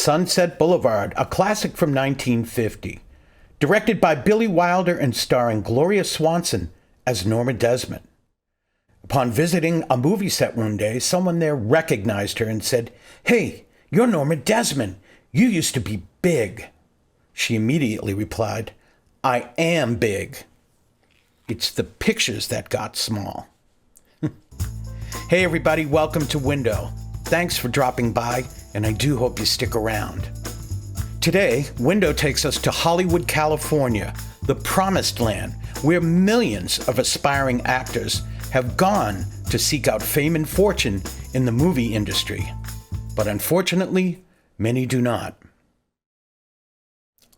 Sunset Boulevard, a classic from 1950. Directed by Billy Wilder and starring Gloria Swanson as Norma Desmond. Upon visiting a movie set one day, someone there recognized her and said, "Hey, you're Norma Desmond. You used to be big." She immediately replied, "I am big. It's the pictures that got small." Hey everybody, welcome to Window. Thanks for dropping by, and I do hope you stick around. Today, Window takes us to Hollywood, California, the promised land, where millions of aspiring actors have gone to seek out fame and fortune in the movie industry. But unfortunately, many do not.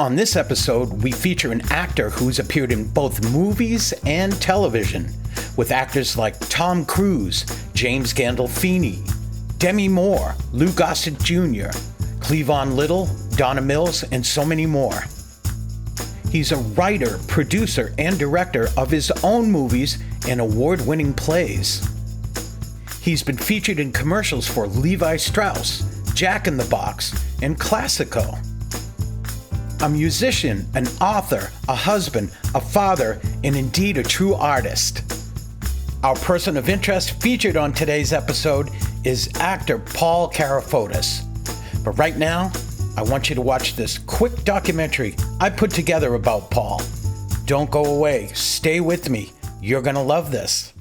On this episode, we feature an actor who's appeared in both movies and television, with actors like Tom Cruise, James Gandolfini, Demi Moore, Lou Gossett Jr., Cleavon Little, Donna Mills, and so many more. He's a writer, producer, and director of his own movies and award-winning plays. He's been featured in commercials for Levi Strauss, Jack in the Box, and Classico. A musician, an author, a husband, a father, and indeed a true artist. Our person of interest featured on today's episode is actor Paul Carafotes. But right now, I want you to watch this quick documentary I put together about Paul. Don't go away. Stay with me. You're going to love this.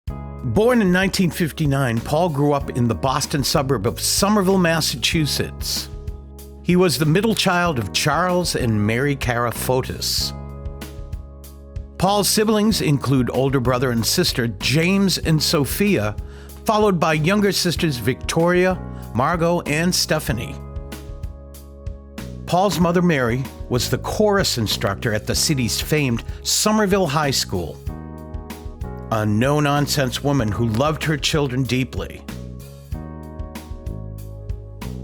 Born in 1959, Paul grew up in the Boston suburb of Somerville, Massachusetts. He was the middle child of Charles and Mary Carafotes. Paul's siblings include older brother and sister James and Sophia, followed by younger sisters Victoria, Margot, and Stephanie. Paul's mother Mary was the chorus instructor at the city's famed Somerville High School. A no-nonsense woman who loved her children deeply.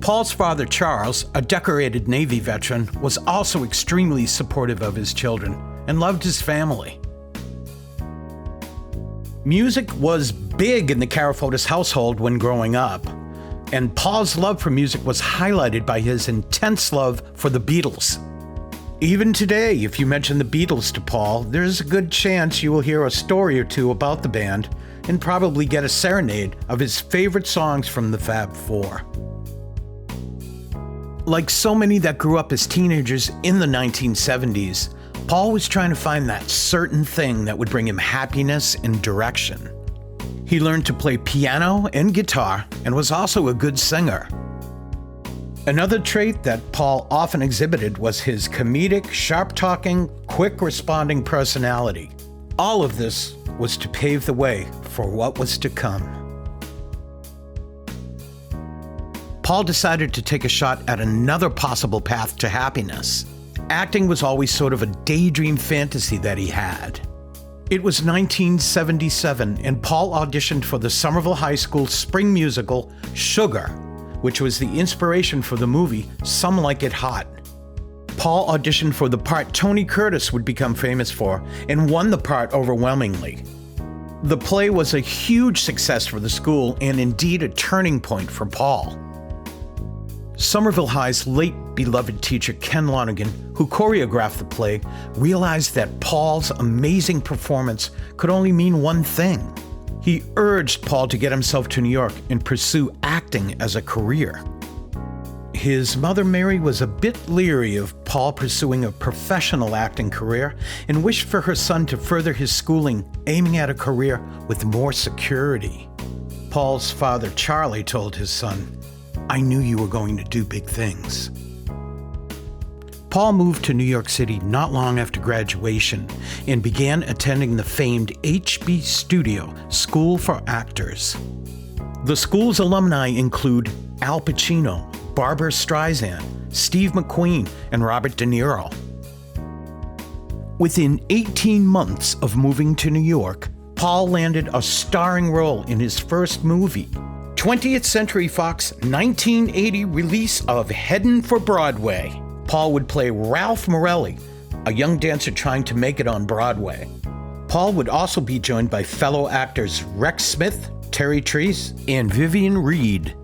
Paul's father, Charles, a decorated Navy veteran, was also extremely supportive of his children and loved his family. Music was big in the Carafotes household when growing up, and Paul's love for music was highlighted by his intense love for the Beatles. Even today, if you mention the Beatles to Paul, there's a good chance you will hear a story or two about the band and probably get a serenade of his favorite songs from the Fab Four. Like so many that grew up as teenagers in the 1970s, Paul was trying to find that certain thing that would bring him happiness and direction. He learned to play piano and guitar and was also a good singer. Another trait that Paul often exhibited was his comedic, sharp-talking, quick-responding personality. All of this was to pave the way for what was to come. Paul decided to take a shot at another possible path to happiness. Acting was always sort of a daydream fantasy that he had. It was 1977, and Paul auditioned for the Somerville High School spring musical, Sugar, which was the inspiration for the movie Some Like It Hot. Paul auditioned for the part Tony Curtis would become famous for and won the part overwhelmingly. The play was a huge success for the school and indeed a turning point for Paul. Somerville High's late beloved teacher Ken Lonergan, who choreographed the play, realized that Paul's amazing performance could only mean one thing. He urged Paul to get himself to New York and pursue acting as a career. His mother Mary was a bit leery of Paul pursuing a professional acting career and wished for her son to further his schooling, aiming at a career with more security. Paul's father Charlie told his son, "I knew you were going to do big things." Paul moved to New York City not long after graduation and began attending the famed HB Studio School for Actors. The school's alumni include Al Pacino, Barbra Streisand, Steve McQueen, and Robert De Niro. Within 18 months of moving to New York, Paul landed a starring role in his first movie, 20th Century Fox 1980 release of Headin For Broadway. Paul would play Ralph Morelli, a young dancer trying to make it on Broadway. Paul would also be joined by fellow actors Rex Smith, Terry Treese, and Vivian Reed.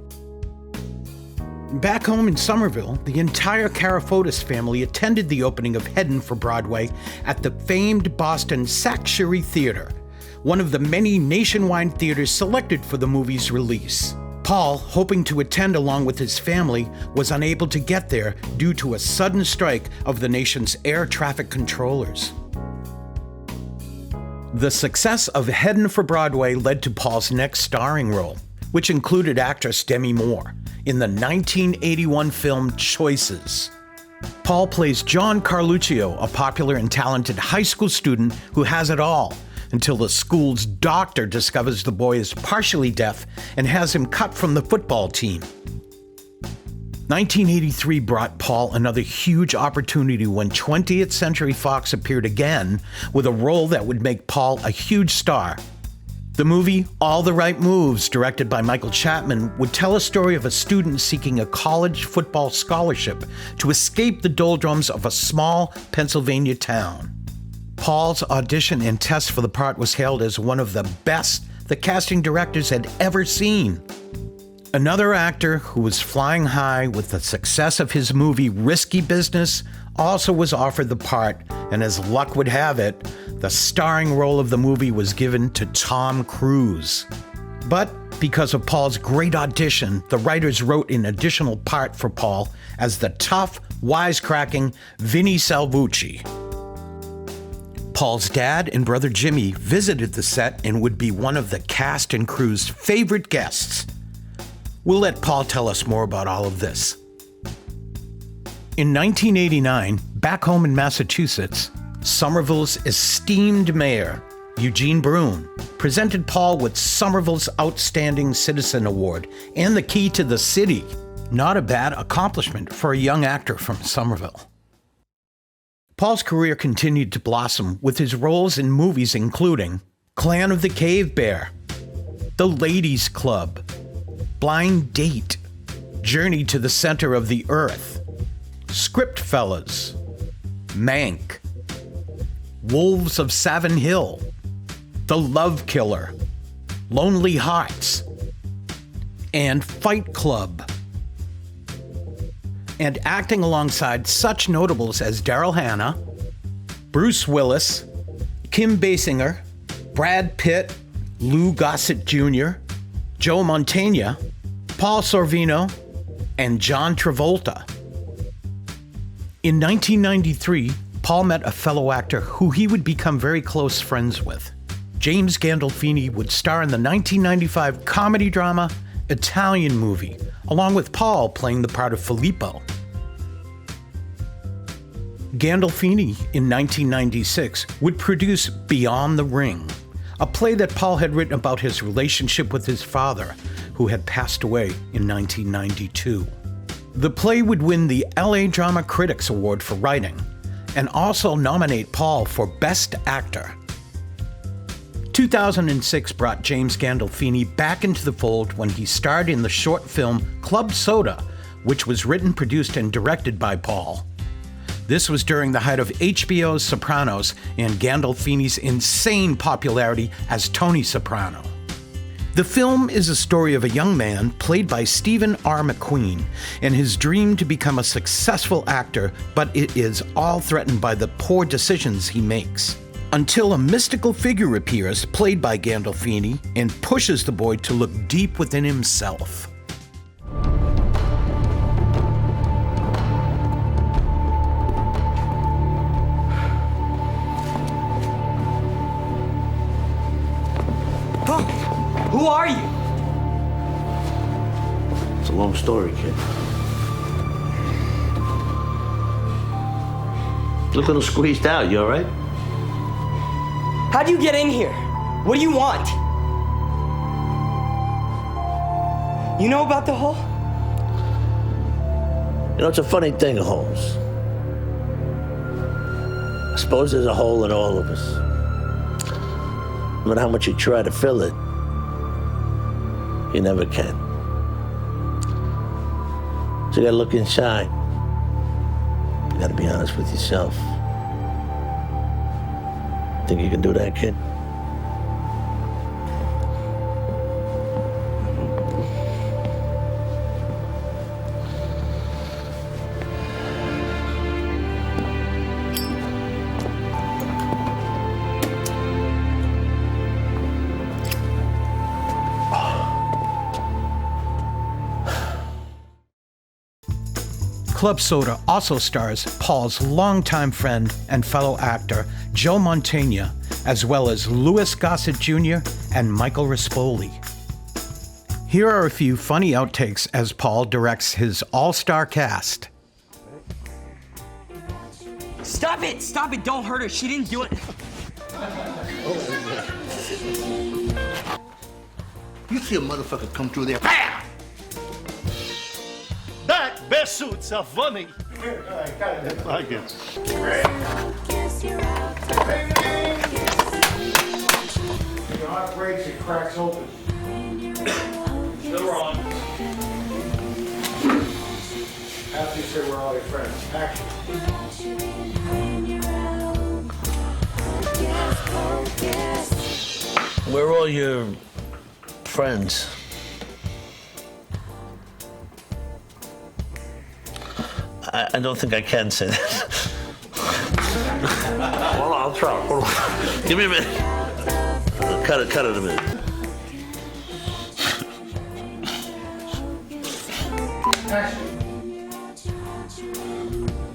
Back home in Somerville, the entire Carafotes family attended the opening of Headin For Broadway at the famed Boston Sanctuary Theater, one of the many nationwide theaters selected for the movie's release. Paul, hoping to attend along with his family, was unable to get there due to a sudden strike of the nation's air traffic controllers. The success of Headin For Broadway led to Paul's next starring role, which included actress Demi Moore in the 1981 film Choices. Paul plays John Carluccio, a popular and talented high school student who has it all, until the school's doctor discovers the boy is partially deaf and has him cut from the football team. 1983 brought Paul another huge opportunity when 20th Century Fox appeared again with a role that would make Paul a huge star. The movie All the Right Moves, directed by Michael Chapman, would tell a story of a student seeking a college football scholarship to escape the doldrums of a small Pennsylvania town. Paul's audition and test for the part was hailed as one of the best the casting directors had ever seen. Another actor who was flying high with the success of his movie Risky Business also was offered the part, and as luck would have it, the starring role of the movie was given to Tom Cruise. But because of Paul's great audition, the writers wrote an additional part for Paul as the tough, wisecracking Vinnie Salvucci. Paul's dad and brother Jimmy visited the set and would be one of the cast and crew's favorite guests. We'll let Paul tell us more about all of this. In 1989, back home in Massachusetts, Somerville's esteemed mayor, Eugene Brune, presented Paul with Somerville's Outstanding Citizen Award and the key to the city. Not a bad accomplishment for a young actor from Somerville. Paul's career continued to blossom with his roles in movies including Clan of the Cave Bear, The Ladies Club, Blind Date, Journey to the Center of the Earth, Script Fellas, Mank, Wolves of Savin Hill, The Love Killer, Lonely Hearts, and Fight Club. And acting alongside such notables as Daryl Hannah, Bruce Willis, Kim Basinger, Brad Pitt, Lou Gossett Jr., Joe Mantegna, Paul Sorvino, and John Travolta. In 1993, Paul met a fellow actor who he would become very close friends with. James Gandolfini would star in the 1995 comedy drama Italian Movie, along with Paul playing the part of Filippo. Gandolfini, in 1996, would produce Beyond the Ring, a play that Paul had written about his relationship with his father, who had passed away in 1992. The play would win the LA Drama Critics Award for writing, and also nominate Paul for Best Actor. 2006 brought James Gandolfini back into the fold when he starred in the short film Club Soda, which was written, produced, and directed by Paul. This was during the height of HBO's Sopranos and Gandolfini's insane popularity as Tony Soprano. The film is a story of a young man, played by Stephen R. McQueen, and his dream to become a successful actor, but it is all threatened by the poor decisions he makes. Until a mystical figure appears, played by Gandolfini, and pushes the boy to look deep within himself. Who are you? It's a long story, kid. Look a little squeezed out. You all right? How'd you get in here? What do you want? You know about the hole? You know, it's a funny thing, holes. I suppose there's a hole in all of us. No matter how much you try to fill it, you never can. So you gotta look inside. You gotta be honest with yourself. Think you can do that, kid? Club Soda also stars Paul's longtime friend and fellow actor, Joe Mantegna, as well as Louis Gossett Jr. and Michael Rispoli. Here are a few funny outtakes as Paul directs his all-star cast. Stop it! Stop it! Don't hurt her. She didn't do it. You see a motherfucker come through there, BAM! That best suits are funny. I guess. Your heart breaks, it cracks open. Still wrong. After you say we're all your friends. Action. We're all your friends. I don't think I can say that. Hold on, I'll try. Hold on. Give me a minute. Cut it a minute.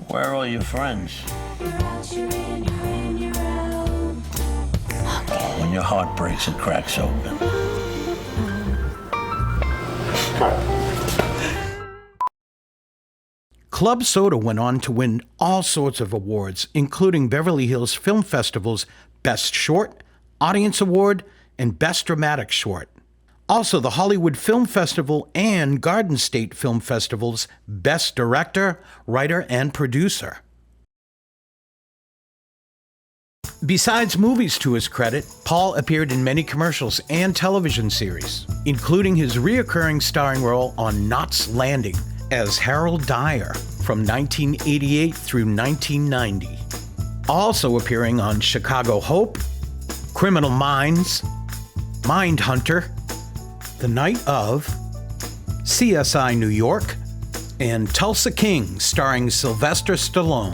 Where are all your friends? Oh, when your heart breaks, it cracks open. Club Soda went on to win all sorts of awards, including Beverly Hills Film Festival's Best Short, Audience Award, and Best Dramatic Short. Also, the Hollywood Film Festival and Garden State Film Festival's Best Director, Writer, and Producer. Besides movies to his credit, Paul appeared in many commercials and television series, including his reoccurring starring role on Knots Landing as Harold Dyer from 1988 through 1990. Also appearing on Chicago Hope, Criminal Minds, Mindhunter, The Night of, CSI New York, and Tulsa King starring Sylvester Stallone.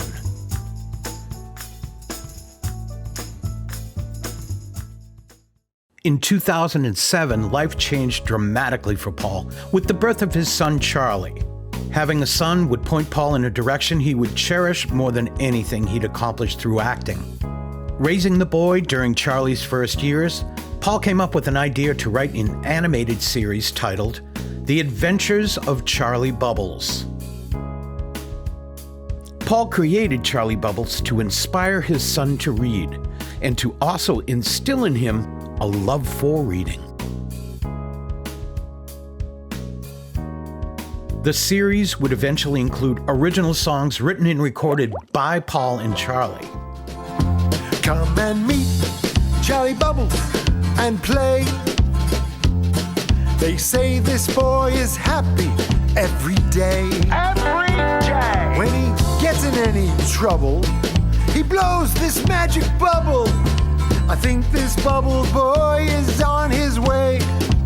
In 2007, life changed dramatically for Paul with the birth of his son Charlie. Having a son would point Paul in a direction he would cherish more than anything he'd accomplished through acting. Raising the boy during Charlie's first years, Paul came up with an idea to write an animated series titled The Adventures of Charlie Bubbles. Paul created Charlie Bubbles to inspire his son to read and to also instill in him a love for reading. The series would eventually include original songs written and recorded by Paul and Charlie. Come and meet Charlie Bubbles and play. They say this boy is happy every day. Every day. When he gets in any trouble, he blows this magic bubble. I think this bubble boy is on his way.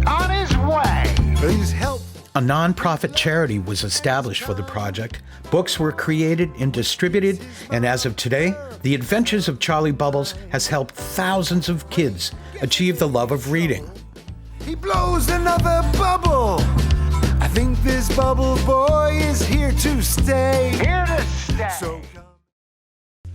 On his way. Please help. A non-profit charity was established for the project, books were created and distributed, and as of today, The Adventures of Charlie Bubbles has helped thousands of kids achieve the love of reading. He blows another bubble. I think this bubble boy is here to stay. Here to stay.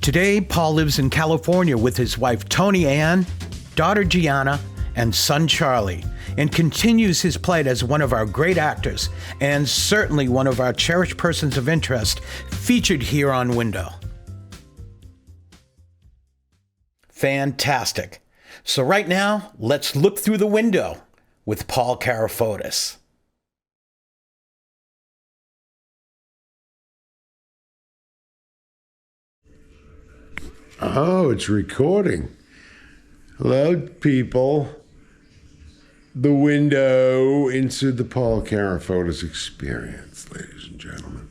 Today, Paul lives in California with his wife Tonya Ann, daughter Gianna, and son Charlie, and continues his plight as one of our great actors, and certainly one of our cherished persons of interest featured here on Window. Fantastic. So right now, let's look through the window with Paul Carafotes. Oh, it's recording. Hello, people. The window into the Paul Carafotes experience, ladies and gentlemen.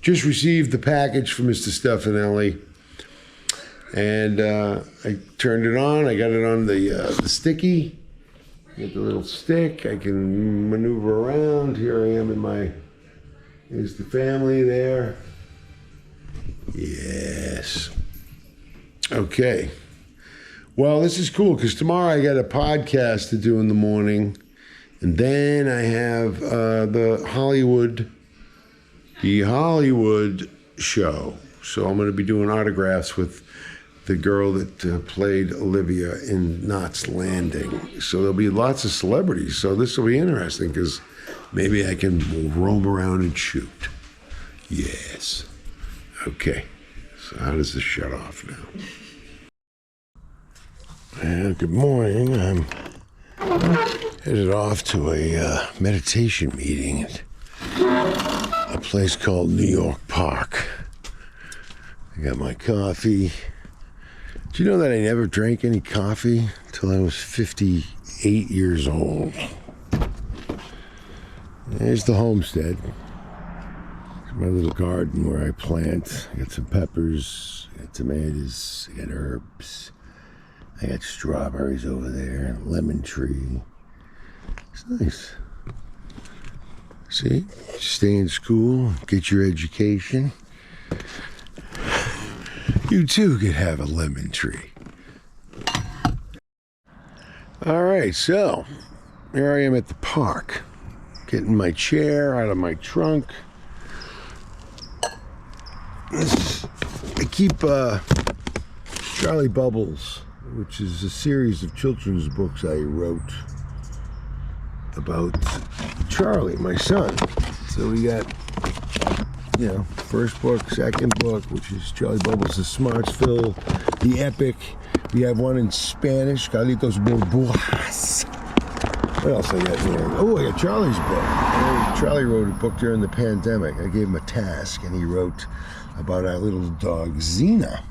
Just received the package from Mr. Stefanelli. And I turned it on. I got it on the sticky. Get the little stick. I can maneuver around. Here I am in my. There's the family there. Yes. Okay. Well, this is cool because tomorrow I got a podcast to do in the morning, and then I have the Hollywood show. So I'm going to be doing autographs with the girl that played Olivia in Knots Landing. So there'll be lots of celebrities. So this will be interesting because maybe I can roam around and shoot. Yes. Okay. So how does this shut off now? Well, good morning. I'm headed off to a meditation meeting at a place called New York Park. I got my coffee. Do you know that I never drank any coffee until I was 58 years old? There's the homestead. My little garden where I plant. I got some peppers, I got tomatoes, I got herbs. I got strawberries over there, lemon tree. It's nice. See, stay in school, get your education. You too could have a lemon tree. All right, so here I am at the park, getting my chair out of my trunk. I keep Charlie Bubbles, which is a series of children's books I wrote about Charlie, my son. So we got, first book, second book, which is Charlie Bubbles, The Smartsville, The Epic. We have one in Spanish, Carlitos Burbujas. What else I got here? Oh, I got Charlie's book. Charlie wrote a book during the pandemic. I gave him a task, and he wrote about our little dog, Xena.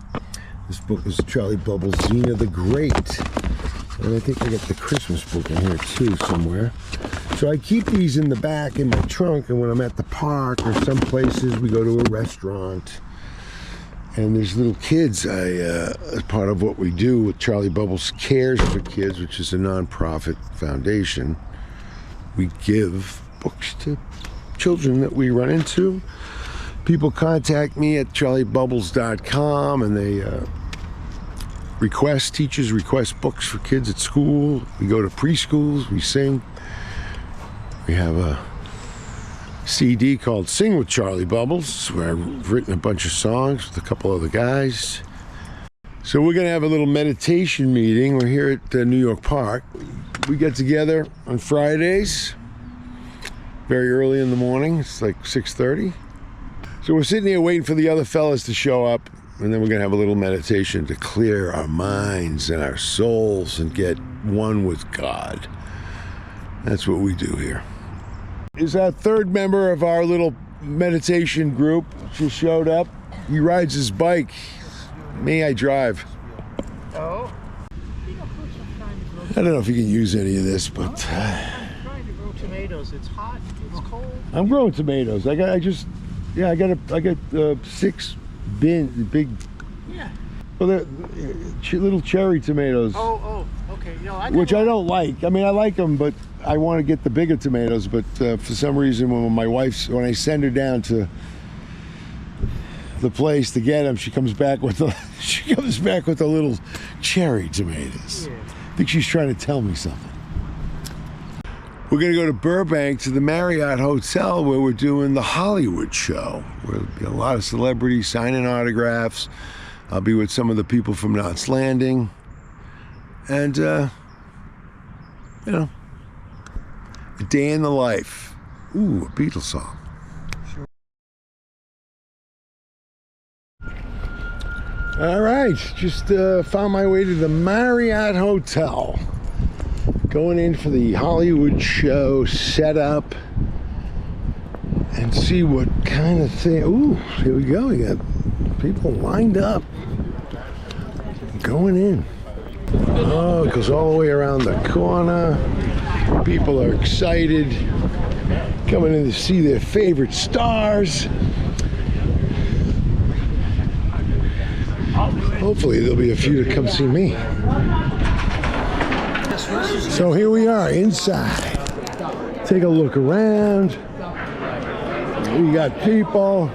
This book is Charlie Bubbles, Xena the Great. And I think I got the Christmas book in here too somewhere. So I keep these in the back in my trunk, and when I'm at the park or some places, we go to a restaurant. And there's little kids, as part of what we do with Charlie Bubbles Cares for Kids, which is a nonprofit foundation, we give books to children that we run into. People contact me at charliebubbles.com, and they teachers request books for kids at school. We go to preschools, we sing. We have a CD called Sing with Charlie Bubbles, where I've written a bunch of songs with a couple other guys. So we're going to have a little meditation meeting. We're here at New York Park. We get together on Fridays, very early in the morning. It's like 6:30. So we're sitting here waiting for the other fellas to show up, and then we're going to have a little meditation to clear our minds and our souls and get one with God. That's what we do here. Is our third member of our little meditation group just showed up. He rides his bike. Me, I drive. Oh. I don't know if you can use any of this, but I'm trying to grow tomatoes. It's hot. It's cold. I'm growing tomatoes. I got 6 big. Yeah. Well, they're little cherry tomatoes. Oh, okay. Which I don't like. I mean, I like them, but I want to get the bigger tomatoes. But for some reason, when I send her down to the place to get them, she comes back with the little cherry tomatoes. Yeah. I think she's trying to tell me something. We're going to go to Burbank to the Marriott Hotel where we're doing the Hollywood show. There'll be a lot of celebrities signing autographs. I'll be with some of the people from Knots Landing. And, a day in the life. Ooh, a Beatles song. All right, just found my way to the Marriott Hotel. Going in for the Hollywood show setup and see what kind of thing. Ooh, here we go. We got people lined up going in. Oh, it goes all the way around the corner. People are excited, coming in to see their favorite stars. I'll do it. Hopefully there'll be a few to come see me. So here we are inside. Take a look around. We got people.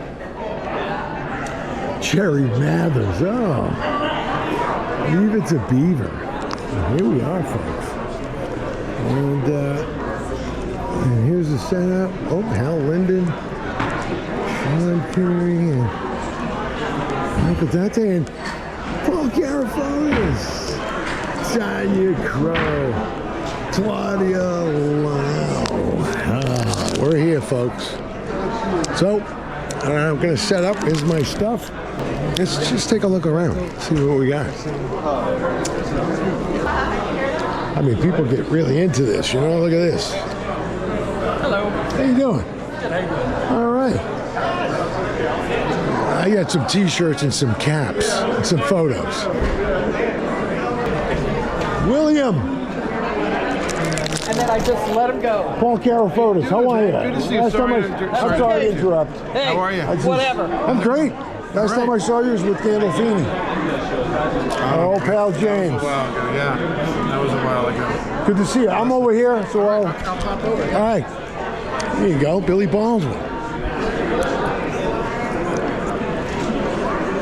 Jerry Mathers. Oh, leave it to Beaver. And here we are, folks. And here's the setup. Oh, Hal Linden, Sean Connery, and Michael Dante, and Paul Carafotes, Tonya, Crowe, Claudia, Lonow. We're here, folks. So, I'm going to set up. Here's my stuff. Let's just take a look around, see what we got. I mean, people get really into this, you know? Look at this. Hello. How you doing? Good, how you doing? All right. I got some T-shirts and some caps and some photos. William. And then I just let him go. Paul Carafotes, how are you? Good to see you. I'm sorry to interrupt. Hey, How are you? whatever. I'm great. Last time I saw you was with Gandolfini. Our old pal James. Wow, yeah, that was a while ago. Good to see you. I'm over here, so I'll pop over. all right. There you go, Billy Baldwin.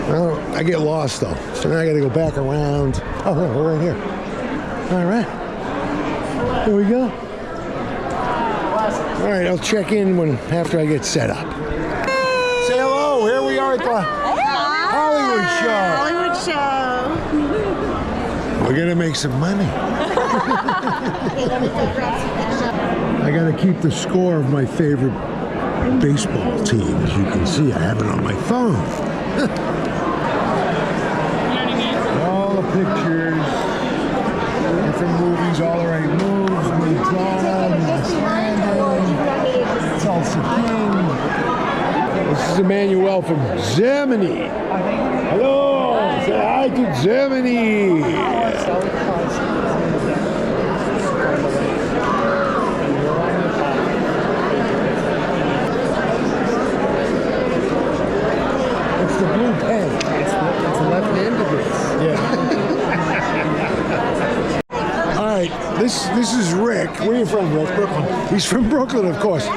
Well, I get lost though, so now I got to go back around. Oh, no, we're right here. All right. Here we go. All right, I'll check in after I get set up. Say hello. Here we are at the Hollywood show. We're gonna make some money. I gotta keep the score of my favorite baseball team. As you can see, I have it on my phone. All the pictures, different movies, all the right moves, Mantegna, Tulsa King. This is Emmanuel from Zemini. Hello, say hi to Zemini. It's the blue pen. It's the left end of it. Yeah. All right, this is Rick. Where are you from, Rick? Brooklyn. He's from Brooklyn, of course.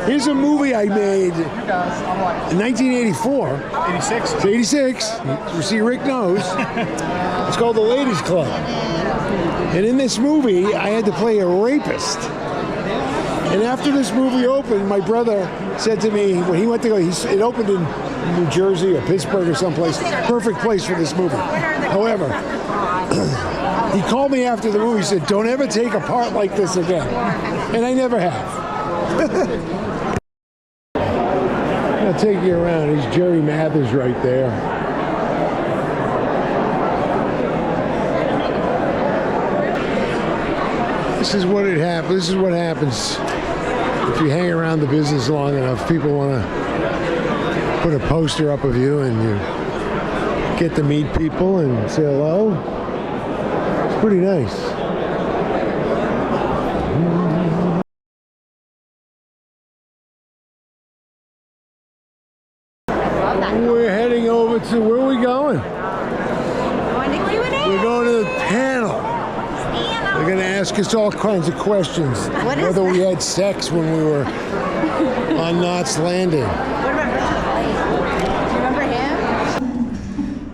Here's a movie I made in 1984. 86. It's 86. You see, Rick knows. It's called The Ladies Club. And in this movie, I had to play a rapist. And after this movie opened, my brother said to me, when he went to go, it opened in New Jersey or Pittsburgh or someplace, perfect place for this movie. However, he called me after the movie and said, don't ever take a part like this again. And I never have. I'll take you around. He's Jerry Mathers right there. This is what happens if you hang around the business long enough. People want to put a poster up of you, and you get to meet people and say hello. It's pretty nice. We're heading over to, where are we going? We're going to the panel. They're going to ask us all kinds of questions. Whether we had sex when we were on Knots Landing. Do you remember him?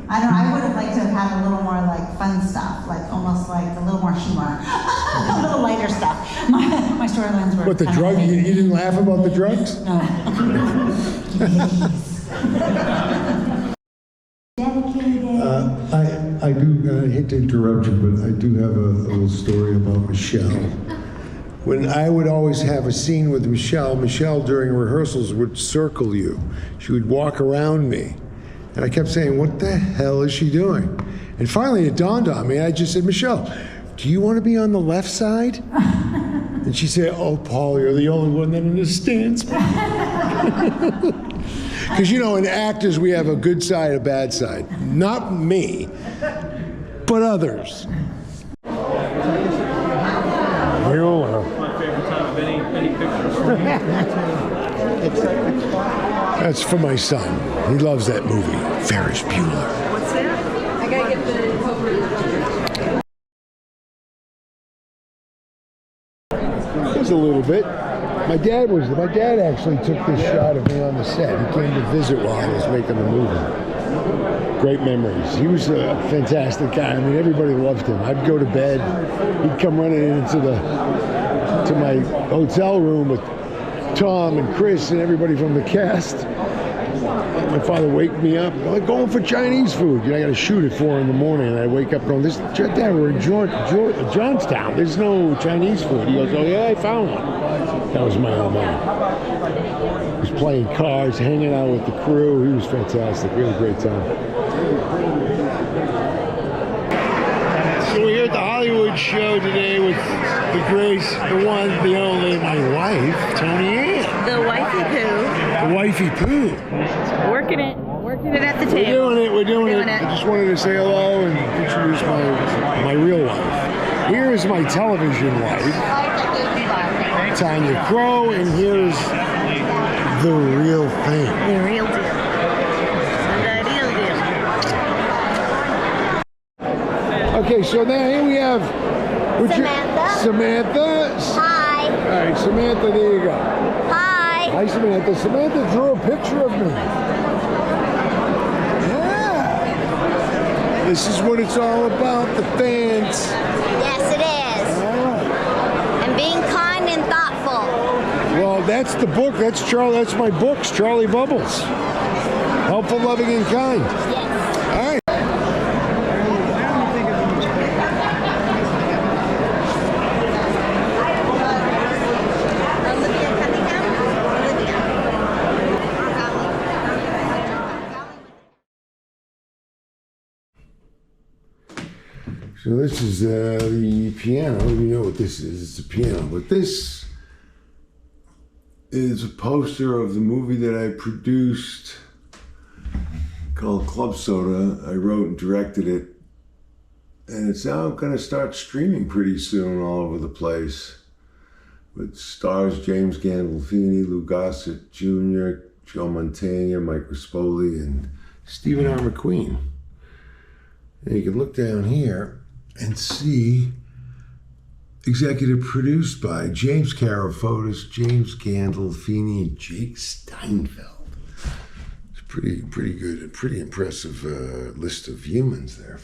I would have liked to have had a little more like fun stuff, like almost like a little more humor, a little lighter stuff. My storylines were. What, the drug? You didn't laugh about the drugs? No. I hate to interrupt you, but I do have a little story about Michelle. When I would always have a scene with Michelle during rehearsals would circle you. She would walk around me. And I kept saying, what the hell is she doing? And finally it dawned on me. I just said, Michelle, do you want to be on the left side? And she said, oh, Paul, you're the only one that understands me. Because, you know, in actors, we have a good side, a bad side. Not me, but others. My favorite time of any picture. That's for my son. He loves that movie, Ferris Bueller. What's that? I gotta Just a little bit. My dad actually took this shot of me on the set. He came to visit while I was making the movie. Great memories. He was a fantastic guy. I mean, everybody loved him. I'd go to bed. He'd come running into my hotel room with Tom and Chris and everybody from the cast. My father wake me up, like, going for Chinese food. You know, I got to shoot at 4 in the morning, and I wake up going, Dad, we're in Johnstown. There's no Chinese food. He goes, oh yeah, I found one. That was my old man. He was playing cards, hanging out with the crew. He was fantastic. We had a great time. So we're here at the Hollywood show today with the grace, the one, the only, my wife, Tonya. The wifey poo. The wifey poo. Working it at the table. We're doing it. I just wanted to say hello and introduce my real wife. Here is my television wife, Tonya Crowe, and here is the real thing. The real deal. Okay, so now here we have Samantha. Hi. All right, Samantha, there you go. Hi. Hi, Samantha. Samantha drew a picture of me. Yeah. This is what it's all about, the fans. Yes, it is. All right. And being kind and thoughtful. Well, that's the book. That's my books, Charlie Bubbles. Helpful, loving, and kind. Yes. All right. So this is the piano. You know what this is. It's a piano. But this is a poster of the movie that I produced called Club Soda. I wrote and directed it. And it's now going to start streaming pretty soon all over the place. It stars James Gandolfini, Gossett Jr., Joe Mantegna, Mike Rispoli, and Stephen R. McQueen. And you can look down here and see executive produced by James Carafotes, James Gandolfini, and Jake Steinfeld. It's pretty good, a pretty impressive list of humans there.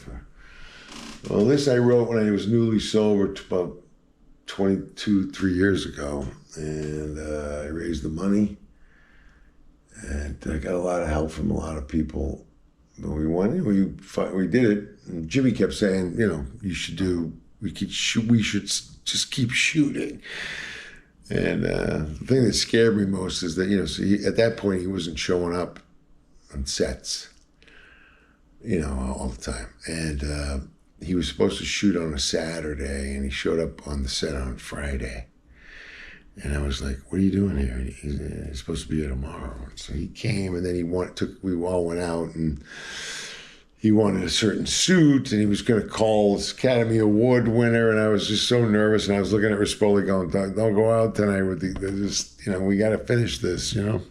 Well, this I wrote when I was newly sober, about 3 years ago, and I raised the money, and I got a lot of help from a lot of people. But we did it. And Jimmy kept saying, you know, we should just keep shooting. And the thing that scared me most is that, you know, at that point he wasn't showing up on sets, you know, all the time. And he was supposed to shoot on a Saturday, and he showed up on the set on Friday. And I was like, what are you doing here? He's supposed to be here tomorrow. So he came, and then we all went out, and he wanted a certain suit, and he was going to call this Academy Award winner, and I was just so nervous, and I was looking at Rispoli going, don't go out tonight with you know, we got to finish this, you know?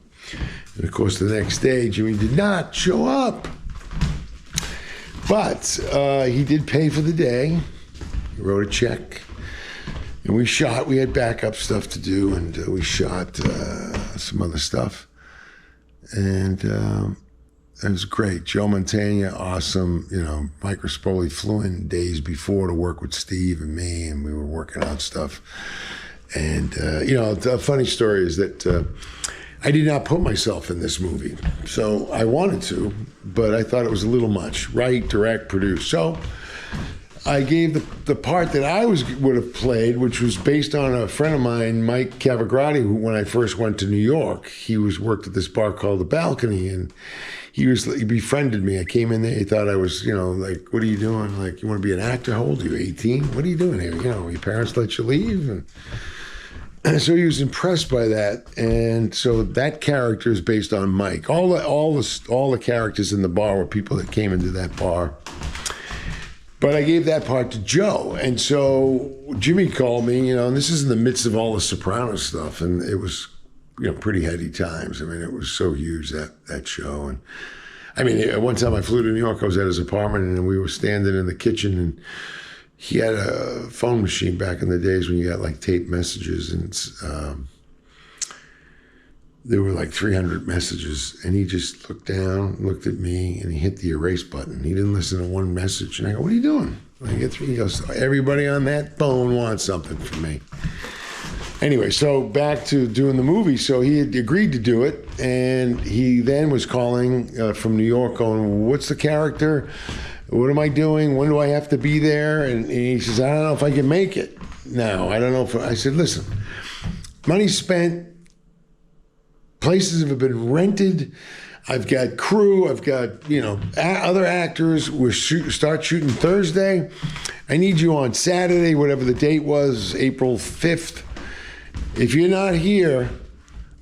And of course, the next day, Jimmy did not show up. But he did pay for the day. He wrote a check. And we had backup stuff to do, and we shot some other stuff. And it was great. Joe Mantegna, awesome. You know, Mike Rispoli flew in days before to work with Steve and me, and we were working on stuff. And, you know, the funny story is that I did not put myself in this movie. So I wanted to, but I thought it was a little much. Write, direct, produce. So I gave the part that I would have played, which was based on a friend of mine, Mike Cavagrati, who, when I first went to New York, he worked at this bar called The Balcony, and he befriended me. I came in there, he thought I was, you know, like, what are you doing? Like, you want to be an actor? How old are you, 18? What are you doing here? You know, your parents let you leave? And so he was impressed by that, and so that character is based on Mike. All the characters in the bar were people that came into that bar. But I gave that part to Joe. And so Jimmy called me, you know, and this is in the midst of all the Sopranos stuff. And it was, you know, pretty heady times. I mean, it was so huge, that show. And I mean, one time I flew to New York, I was at his apartment, and we were standing in the kitchen, and he had a phone machine back in the days when you got like tape messages, and there were like 300 messages, and he just looked down, looked at me, and he hit the erase button. He didn't listen to one message, and I go, "What are you doing?" He goes, "Everybody on that phone wants something from me." Anyway, so back to doing the movie. So he had agreed to do it, and he then was calling from New York going, "What's the character? What am I doing? When do I have to be there?" And he says, "I don't know if I can make it now. I don't know if..." I said, "Listen, money's spent. Places have been rented. I've got crew. I've got, other actors. We're start shooting Thursday. I need you on Saturday, whatever the date was, April 5th. If you're not here,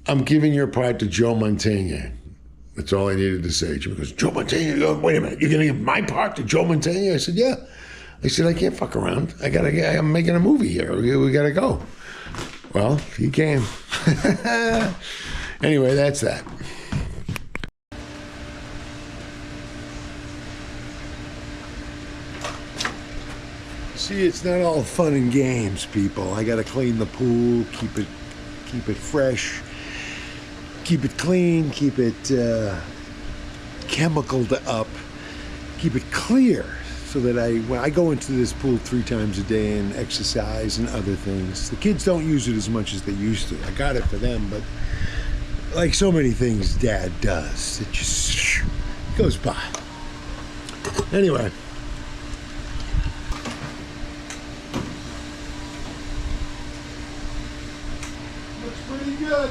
I'm giving your part to Joe Mantegna." That's all I needed to say. Jimmy goes, "Joe Mantegna? Wait a minute, you're gonna give my part to Joe Mantegna?" I said, "Yeah." I said, "I can't fuck around. I'm making a movie here. We gotta go." Well, he came. Anyway, that's that. See, it's not all fun and games, people. I gotta clean the pool, keep it fresh, keep it clean, keep it chemicaled up, keep it clear, so that when I go into this pool 3 times a day and exercise and other things. The kids don't use it as much as they used to. I got it for them, but like so many things Dad does, it just goes by. Anyway. Good.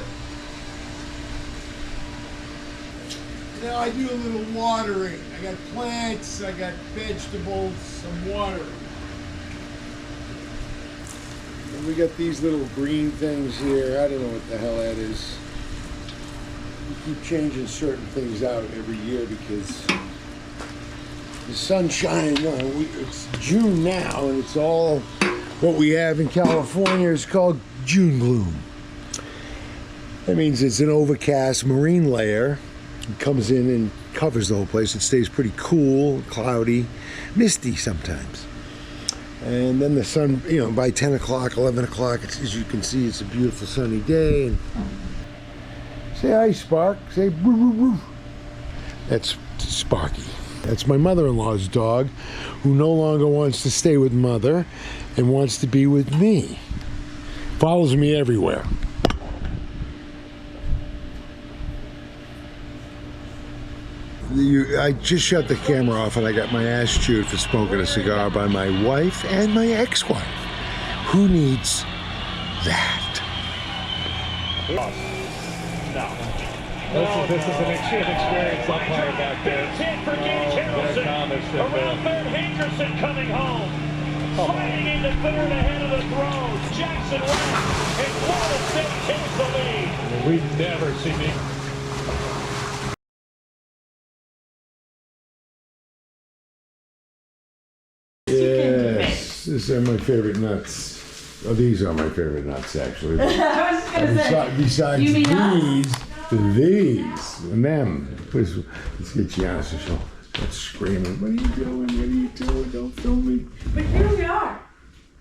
Now I do a little watering. I got plants, I got vegetables, some watering. And we got these little green things here. I don't know what the hell that is. We keep changing certain things out every year because the sunshine, it's June now, and it's all what we have in California is called June gloom. That means it's an overcast marine layer. It comes in and covers the whole place. It stays pretty cool, cloudy, misty sometimes. And then the sun, by 10 o'clock, 11 o'clock, as you can see, it's a beautiful sunny day. And say hi, Spark. Say boo, boo, boo. That's Sparky. That's my mother-in-law's dog, who no longer wants to stay with Mother and wants to be with me. Follows me everywhere. I just shut the camera off and I got my ass chewed for smoking a cigar by my wife and my ex-wife. Who needs that? No. This is an experienced umpire back there. Around third, Hankerson coming home. Sliding into third ahead of the throws. Jackson West and Florida State takes the lead. We've never seen it. Yes, these are my favorite nuts. Oh, these are my favorite nuts, actually. I was just going to say. Besides you mean these, and them. Please, let's get Giannis to show. That's screaming. What are you doing? What are you doing? Don't film me. But here we are.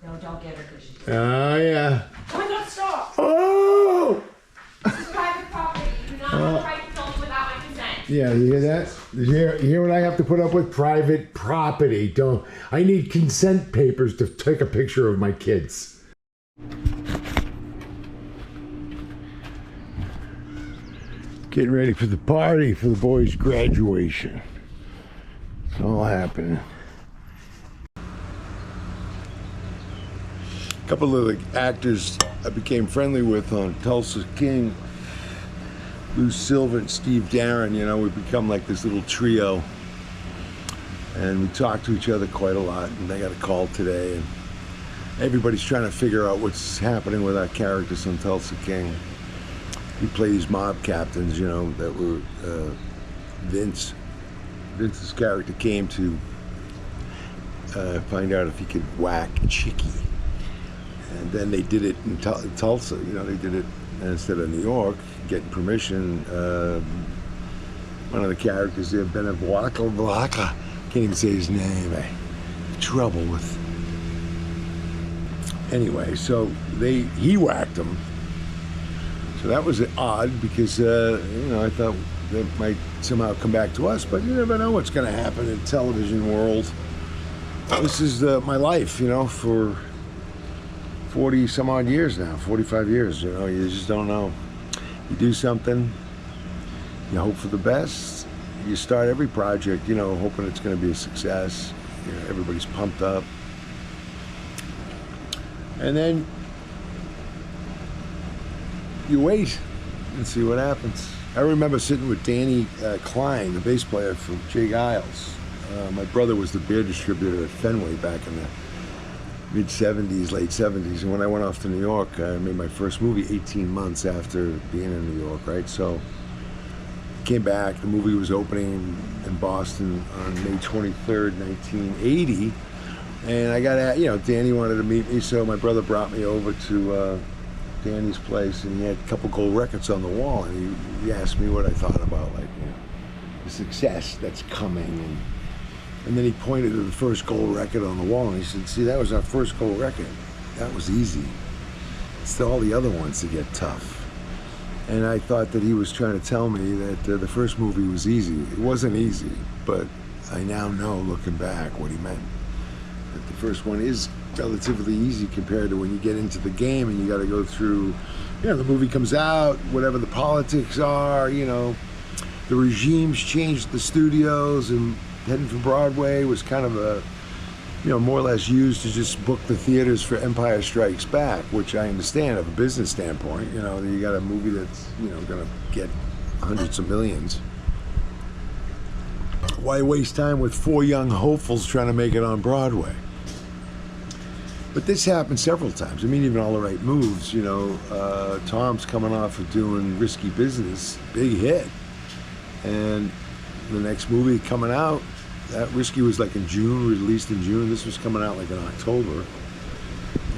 No, don't get her because she's... Oh, yeah. Oh my God, stop. Oh! This is private property. You do not have the right to film without my consent. Yeah, you hear that? You hear what I have to put up with? Private property. I need consent papers to take a picture of my kids. Getting ready for the party for the boys' graduation. It's all happening. A couple of the actors I became friendly with on Tulsa King, Lou Silver and Steve Darren, we've become like this little trio. And we talk to each other quite a lot. And I got a call today, and everybody's trying to figure out what's happening with our characters on Tulsa King. We play these mob captains, that were Vince. Vince's character came to find out if he could whack Chicky. And then they did it in Tulsa, they did it instead of New York, getting permission. one of the characters there, Benavwaka. Can't even say his name. I have trouble with. Anyway, so he whacked him. So that was odd because I thought that might somehow come back to us, but you never know what's going to happen in the television world. This is my life, for 40 some odd years now, 45 years. You just don't know. You do something, you hope for the best. You start every project, hoping it's going to be a success. Everybody's pumped up. And then you wait and see what happens. I remember sitting with Danny Klein, the bass player from Geils. My brother was the beer distributor at Fenway back in the mid-'70s, late '70s. And when I went off to New York, I made my first movie 18 months after being in New York, right? So came back, the movie was opening in Boston on May 23rd, 1980. And I got, Danny wanted to meet me, so my brother brought me over to Danny's place, and he had a couple gold records on the wall, and he asked me what I thought about, the success that's coming. And then he pointed to the first gold record on the wall, and he said, see, that was our first gold record. That was easy. It's all the other ones that get tough. And I thought that he was trying to tell me that the first movie was easy. It wasn't easy, but I now know, looking back, what he meant. That the first one is relatively easy compared to when you get into the game and you got to go through, the movie comes out, whatever the politics are, the regimes changed the studios, and Headin For Broadway was kind of a, more or less used to just book the theaters for Empire Strikes Back, which I understand of a business standpoint. You got a movie that's, going to get hundreds of millions. Why waste time with 4 young hopefuls trying to make it on Broadway? But this happened several times. I mean, even All the Right Moves, Tom's coming off of doing Risky Business, big hit. And the next movie coming out, that Risky was like in June, released in June. This was coming out like in October.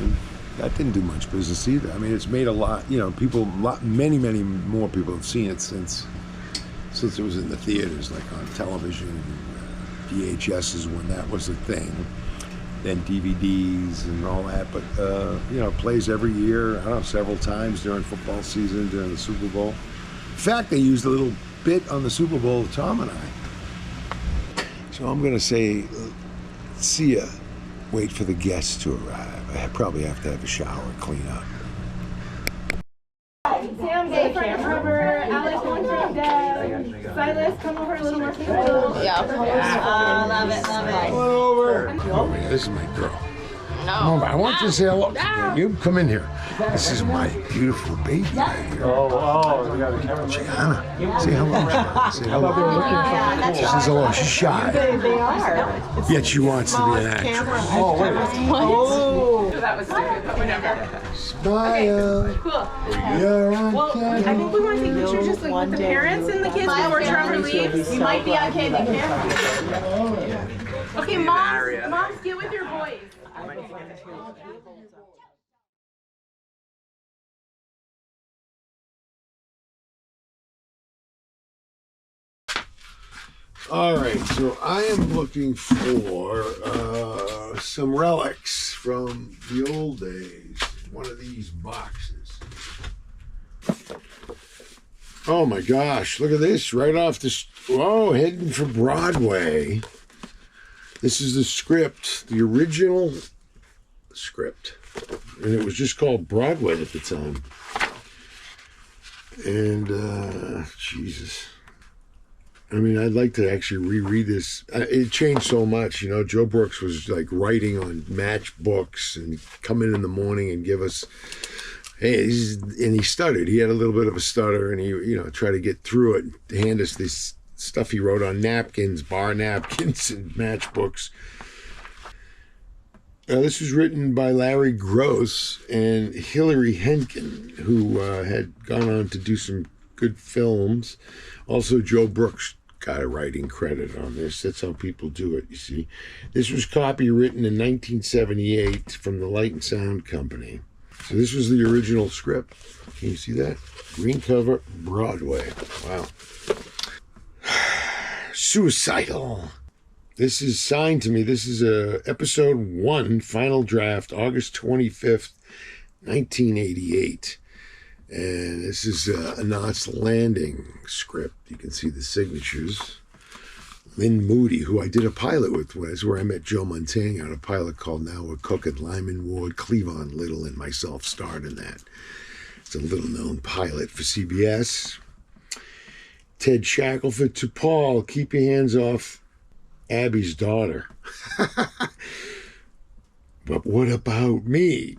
And that didn't do much business either. I mean, it's made a lot, many more people have seen it since it was in the theaters, like on television, VHSs when that was a thing, then DVDs and all that. But, it plays every year, several times during football season, during the Super Bowl. In fact, they used a little bit on the Super Bowl, Tom and I. So I'm going to say, see ya. Wait for the guests to arrive. I probably have to have a shower and clean up. Sam, get the camera over. Alex, one drop down. Silas, come over a little more. Yeah, love it. Come on over. Oh, yeah, this is my girl. No. Come over. I want you to say hello. No. You come in here. This is my beautiful baby right here. Oh, we got a camera. Gianna, say hello. Say hello. She says hello. She's shy. They are. Yet she wants to be an actress. Oh, wait. Oh. That was stupid, but whatever. Smile. Cool. You're on Well, camera. I think we want to take pictures just like with the parents and the kids before Trevor leaves. You might be on camera. Okay, moms, get with your boys. All right, so I am looking for some relics from the old days. One of these boxes. Oh my gosh, look at this, right off the, Headin For Broadway. This is the script, the original script. And it was just called Broadway at the time. And, Jesus. I mean, I'd like to actually reread this. It changed so much, Joe Brooks was like writing on matchbooks and come in the morning and give us, hey, and he stuttered. He had a little bit of a stutter, and he, tried to get through it, hand us this stuff he wrote on napkins, bar napkins, and matchbooks. This was written by Larry Gross and Hilary Henkin, who had gone on to do some good films. Also, Joe Brooks got a writing credit on this. That's how people do it, you see. This was copywritten in 1978 from the Light and Sound Company. So this was the original script. Can you see that? Green cover, Broadway. Wow. Suicidal. This is signed to me. This is episode 1, final draft, August 25th, 1988. And this is a Knots Landing script. You can see the signatures. Lynn Moody, who I did a pilot with, was where I met Joe Mantegna on a pilot called Now We're Cooking. Lyman Ward, Cleavon Little, and myself starred in that. It's a little-known pilot for CBS. Ted Shackelford to Paul, keep your hands off Abby's daughter. But what about me?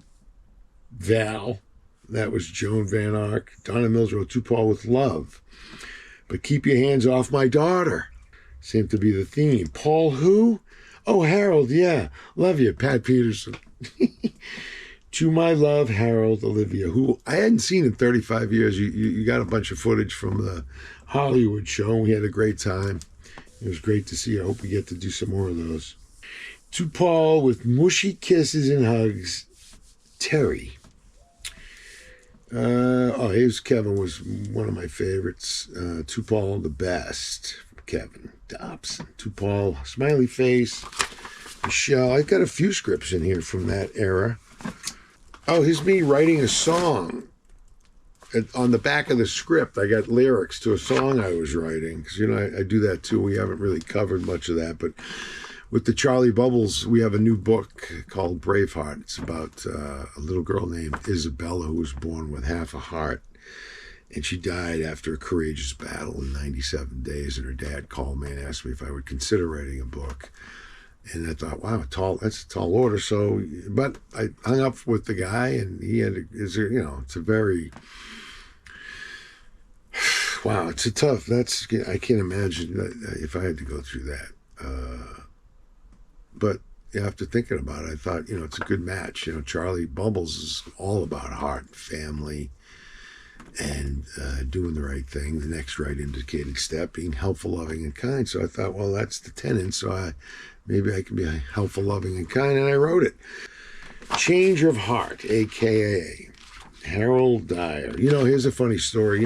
Val, that was Joan Van Ark. Donna Mills wrote to Paul with love. But keep your hands off my daughter. Seemed to be the theme. Paul who? Oh, Harold, yeah. Love you, Pat Peterson. To my love, Harold, Olivia, who I hadn't seen in 35 years. You got a bunch of footage from the Hollywood show. We had a great time. It was great to see you. I hope we get to do some more of those. To Paul with mushy kisses and hugs, Terry. Here's Kevin, was one of my favorites. To Paul, the best. Kevin Dobson. To Paul, smiley face. Michelle. I've got a few scripts in here from that era. Oh, here's me writing a song. On the back of the script, I got lyrics to a song I was writing. Because, I do that too. We haven't really covered much of that. But with the Charlie Bubbles, we have a new book called Braveheart. It's about a little girl named Isabella who was born with half a heart. And she died after a courageous battle in 97 days. And her dad called me and asked me if I would consider writing a book. And I thought, wow, that's a tall order. So, but I hung up with the guy, and he had, it's a very, wow, it's a tough, I can't imagine if I had to go through that. But after thinking about it, I thought, it's a good match. Charlie Bubbles is all about heart and family and doing the right thing, the next right indicated step, being helpful, loving, and kind. So I thought, well, that's the tenet. So maybe I can be helpful, loving, and kind, and I wrote it. Change of Heart, a.k.a. Harold Dyer. Here's a funny story.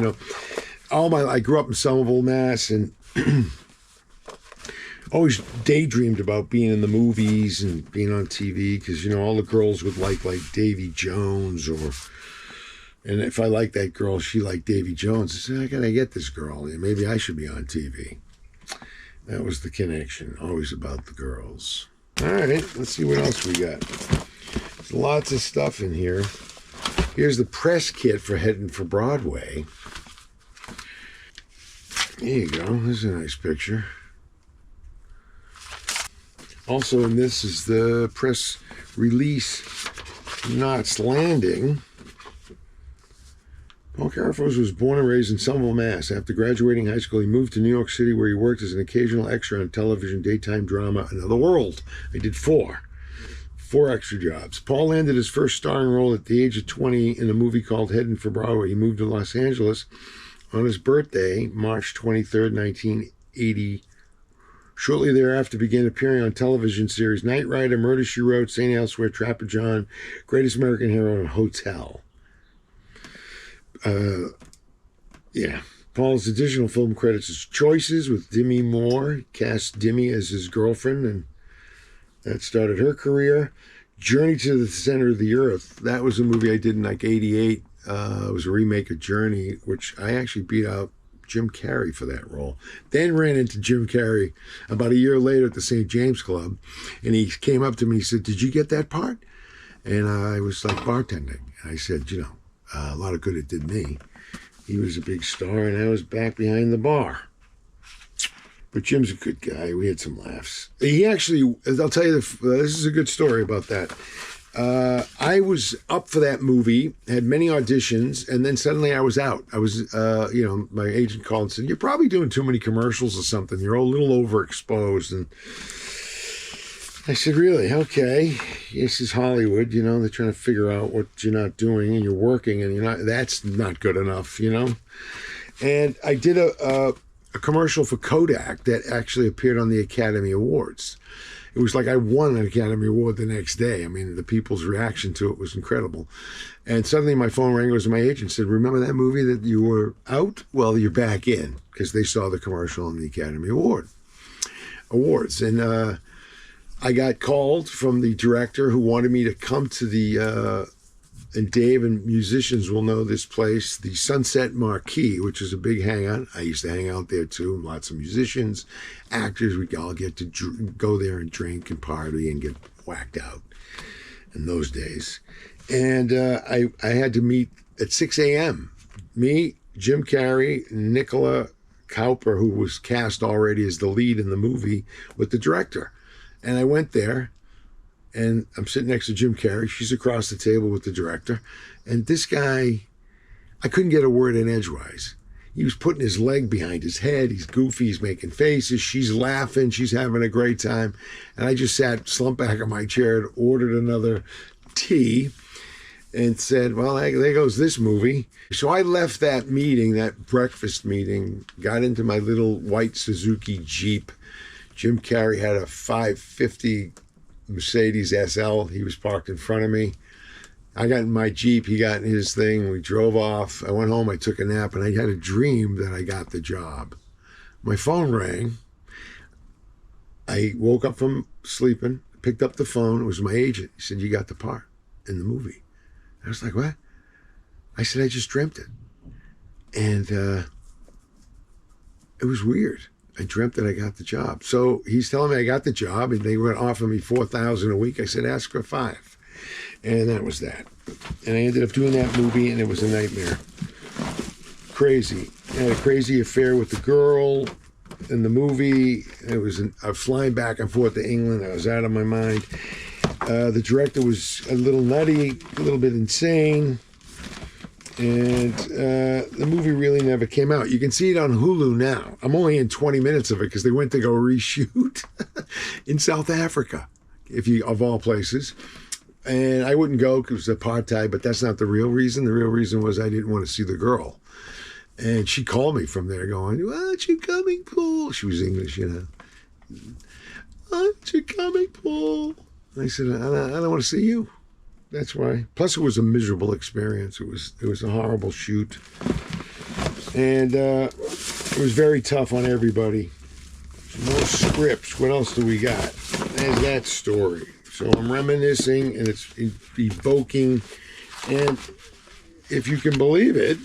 I grew up in Somerville, Mass, and always daydreamed about being in the movies and being on TV because, all the girls would like Davy Jones and if I liked that girl, she liked Davy Jones. I said, I gotta get this girl. Maybe I should be on TV. That was the connection, always about the girls. All right, let's see what else we got. There's lots of stuff in here. Here's the press kit for Headin For Broadway. There you go. There's a nice picture. Also in this is the press release, Knots Landing. Paul Carafotes was born and raised in Somerville, Mass. After graduating high school, he moved to New York City, where he worked as an occasional extra on television daytime drama Another World. I did four extra jobs. Paul landed his first starring role at the age of 20 in a movie called Headin For Broadway. He moved to Los Angeles on his birthday, March 23rd, 1980. Shortly thereafter, began appearing on television series Knight Rider, Murder, She Wrote, St. Elsewhere, Trapper John, Greatest American Hero, and Hotel. Paul's additional film credits is Choices with Demi Moore. He cast Demi as his girlfriend, and that started her career. Journey to the Center of the Earth. That was a movie I did in 88. It was a remake of Journey, which I actually beat out Jim Carrey for that role. Then ran into Jim Carrey about a year later at the St. James Club, and he came up to me and said, "Did you get that part?" And I was like bartending. I said, a lot of good it did me. He was a big star, and I was back behind the bar. But Jim's a good guy. We had some laughs. He actually, I'll tell you, this is a good story about that. I was up for that movie, had many auditions, and then suddenly I was out. I was, my agent called and said, "You're probably doing too many commercials or something. You're a little overexposed." And I said, "Really? Okay. This is Hollywood, they're trying to figure out what you're not doing, and you're working, and that's not good enough, And I did a commercial for Kodak that actually appeared on the Academy Awards. It was like I won an Academy Award the next day. I mean, the people's reaction to it was incredible. And suddenly my phone rang. It was my agent, said, "Remember that movie that you were out? Well, you're back in," because they saw the commercial and the Academy Award. awards. And I got called from the director who wanted me to come to the, and Dave and musicians will know this place, the Sunset Marquee, which is a big hangout. I used to hang out there too. Lots of musicians, actors. We all get to go there and drink and party and get whacked out in those days. And I had to meet at 6 a.m. Me, Jim Carrey, Nicola Cowper, who was cast already as the lead in the movie, with the director. And I went there, and I'm sitting next to Jim Carrey. She's across the table with the director. And this guy, I couldn't get a word in edgewise. He was putting his leg behind his head. He's goofy. He's making faces. She's laughing. She's having a great time. And I just sat, slumped back in my chair, and ordered another tea and said, well, there goes this movie. So I left that meeting, that breakfast meeting, got into my little white Suzuki Jeep. Jim Carrey had a 550 Mercedes SL. He was parked in front of me. I got in my Jeep. He got in his thing. We drove off. I went home. I took a nap, and I had a dream that I got the job. My phone rang. I woke up from sleeping, picked up the phone. It was my agent. He said, you got the part in the movie. I was like, what? I said, I just dreamt it. And it was weird. I dreamt that I got the job. So he's telling me I got the job, and they were going to offer me $4,000 a week. I said, ask for $5,000. And that was that. And I ended up doing that movie, and it was a nightmare. Crazy. I had a crazy affair with the girl in the movie. I was flying back and forth to England. I was out of my mind. The director was a little nutty, a little bit insane. And the movie really never came out. You can see it on Hulu now. I'm only in 20 minutes of it because they went to go reshoot in South Africa, of all places. And I wouldn't go because it was apartheid, but that's not the real reason. The real reason was I didn't want to see the girl. And she called me from there going, aren't you coming, Paul? She was English, you know. Aren't you coming, Paul? I said, I don't want to see you. That's why. Plus, it was a miserable experience. It was a horrible shoot. And it was very tough on everybody. More scripts. What else do we got? There's that story. So I'm reminiscing, and it's evoking. And if you can believe it,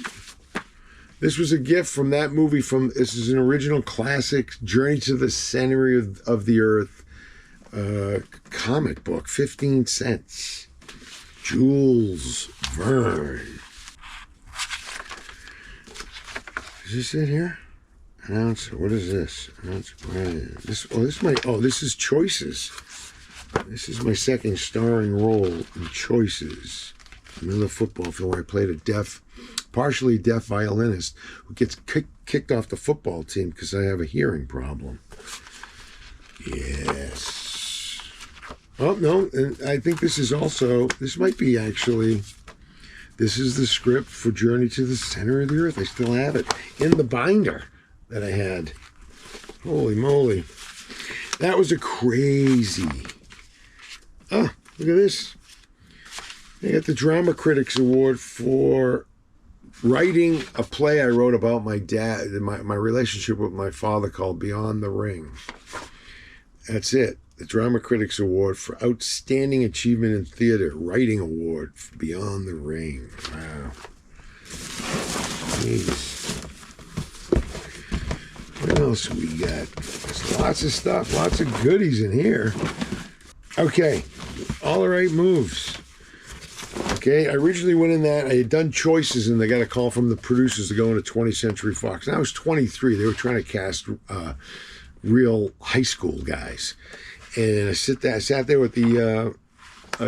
this was a gift from that movie. This is an original classic, Journey to the Center of the Earth comic book, 15 cents. Jules Verne. Is this it here? Announcer. What is this? This is Choices. This is my second starring role in Choices. Another football film where I played a partially deaf violinist who gets kicked off the football team because I have a hearing problem. Yes. Oh, no, and I think this is the script for Journey to the Center of the Earth. I still have it in the binder that I had. Holy moly. That was a crazy. Oh, look at this. I got the Drama Critics Award for writing a play I wrote about my dad, my relationship with my father, called Beyond the Ring. That's it. The Drama Critics Award for Outstanding Achievement in Theater, Writing Award for Beyond the Ring. Wow. Jeez. What else we got? There's lots of stuff, lots of goodies in here. Okay, All the Right Moves. Okay, I originally went in that. I had done Choices, and they got a call from the producers to go into 20th Century Fox. And I was 23. They were trying to cast real high school guys. And I sat there with the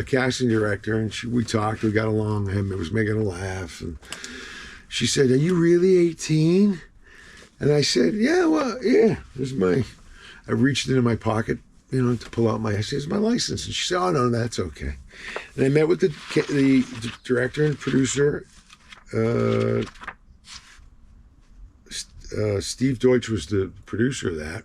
casting director, and we talked. We got along. It was making a laugh. And she said, "Are you really 18?" And I said, "Yeah, well, yeah." I reached into my pocket, to pull out I said, "Here's my license." And she said, "Oh, no, that's okay." And I met with the director and producer. Steve Deutsch was the producer of that.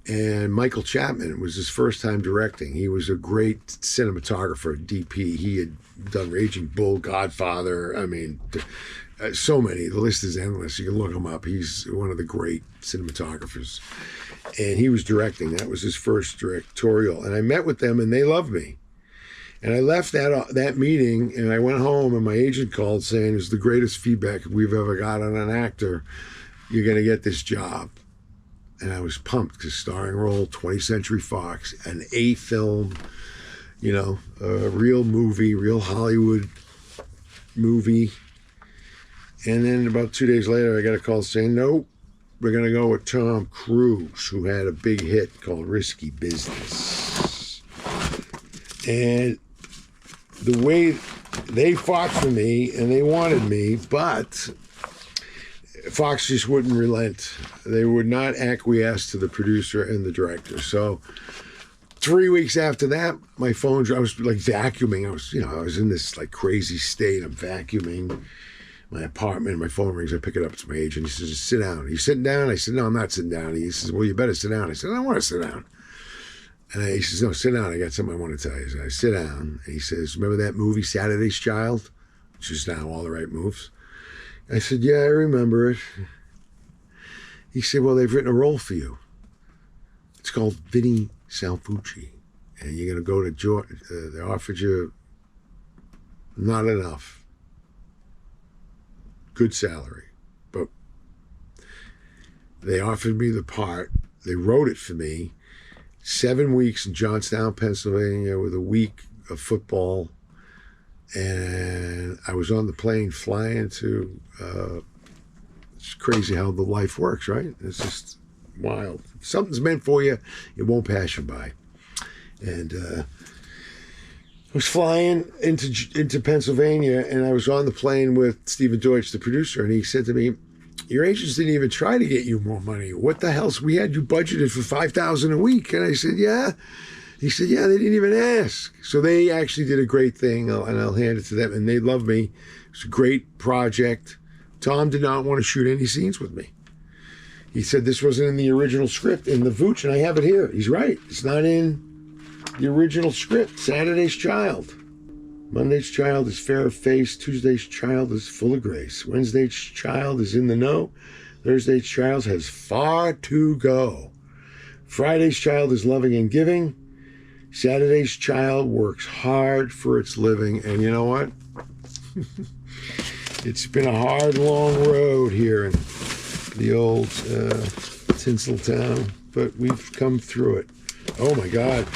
And Michael Chapman was his first time directing. He was a great cinematographer, DP. He had done Raging Bull, Godfather. I mean, so many. The list is endless. You can look him up. He's one of the great cinematographers. And he was directing. That was his first directorial. And I met with them, and they loved me. And I left that meeting, and I went home, and my agent called saying, "It's the greatest feedback we've ever got on an actor. You're going to get this job." And I was pumped because starring role, 20th Century Fox, an A film, you know, a real movie, real Hollywood movie. And then about 2 days later, I got a call saying, "Nope, we're going to go with Tom Cruise, who had a big hit called Risky Business." And the way they fought for me, and they wanted me, but Fox just wouldn't relent. They would not acquiesce to the producer and the director. So 3 weeks after that, my phone, I was like vacuuming. I was in this like crazy state. I'm vacuuming my apartment. My phone rings. I pick it up. It's my agent. He says, "Sit down." "Are you sitting down?" I said, "No, I'm not sitting down." He says, "Well, you better sit down." I said, "I don't want to sit down." And he says, "No, sit down. I got something I want to tell you." So I sit down. And he says, "Remember that movie, Saturday's Child?" Which is now All the Right Moves. I said, "Yeah, I remember it." He said, "Well, they've written a role for you. It's called Vinnie Salfucci. And you're going to go to Georgia. They offered you not enough. Good salary. But they offered me the part. They wrote it for me. 7 weeks in Johnstown, Pennsylvania, with a week of football. And I was on the plane flying to, it's crazy how the life works, right? It's just wild. If something's meant for you, it won't pass you by. And I was flying into Pennsylvania, and I was on the plane with Stephen Deutsch, the producer, and he said to me, "Your agents didn't even try to get you more money. What the hell? We had you budgeted for $5,000 a week." And I said, "Yeah." He said, "Yeah, they didn't even ask." So they actually did a great thing, and I'll hand it to them. And they loved me. It's a great project. Tom did not want to shoot any scenes with me. He said this wasn't in the original script. In the Vooch, and I have it here. He's right. It's not in the original script. Saturday's Child. Monday's Child is fair of face. Tuesday's Child is full of grace. Wednesday's Child is in the know. Thursday's Child has far to go. Friday's Child is loving and giving. Saturday's Child works hard for its living. And you know what? It's been a hard, long road here in the old Tinseltown, but we've come through it. Oh my God.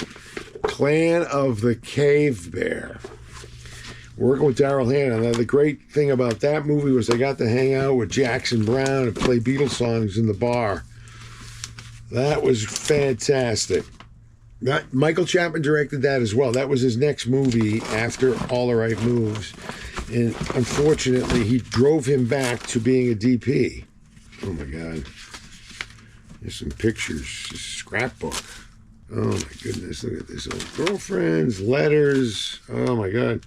Clan of the Cave Bear. Working with Daryl Hannah. Now, the great thing about that movie was I got to hang out with Jackson Browne and play Beatles songs in the bar. That was fantastic. Michael Chapman directed that as well. That was his next movie after All the Right Moves. And unfortunately, he drove him back to being a DP. Oh my God. There's some pictures. Scrapbook. Oh my goodness. Look at this. Old girlfriends, letters. Oh my God.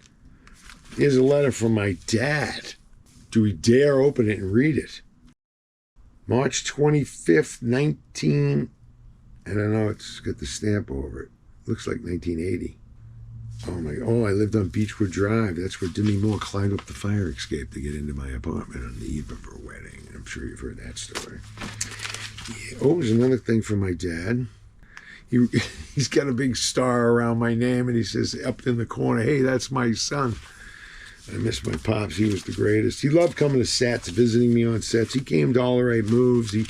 Here's a letter from my dad. Do we dare open it and read it? March 25th, I don't know, it's got the stamp over it. Looks like 1980. I lived on Beechwood Drive. That's where Demi Moore climbed up the fire escape to get into my apartment on the eve of her wedding. I'm sure you've heard that story. Yeah. Oh, there's another thing from my dad. He's got a big star around my name, and he says up in the corner, "Hey, that's my son." I miss my pops. He was the greatest. He loved coming to sets, visiting me on sets. He came to All the Right Moves. He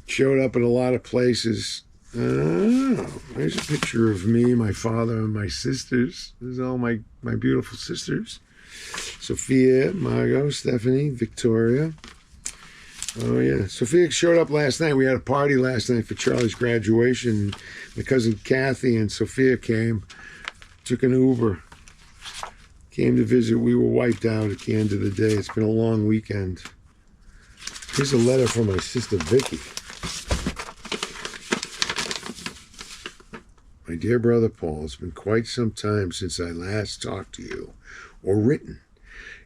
showed up in a lot of places. Oh, there's a picture of me, my father, and my sisters. There's all my beautiful sisters. Sophia, Margot, Stephanie, Victoria. Oh, yeah. Sophia showed up last night. We had a party last night for Charlie's graduation. My cousin Kathy and Sophia came, took an Uber, came to visit. We were wiped out at the end of the day. It's been a long weekend. Here's a letter from my sister Vicky. My dear brother Paul, it's been quite some time since I last talked to you or written.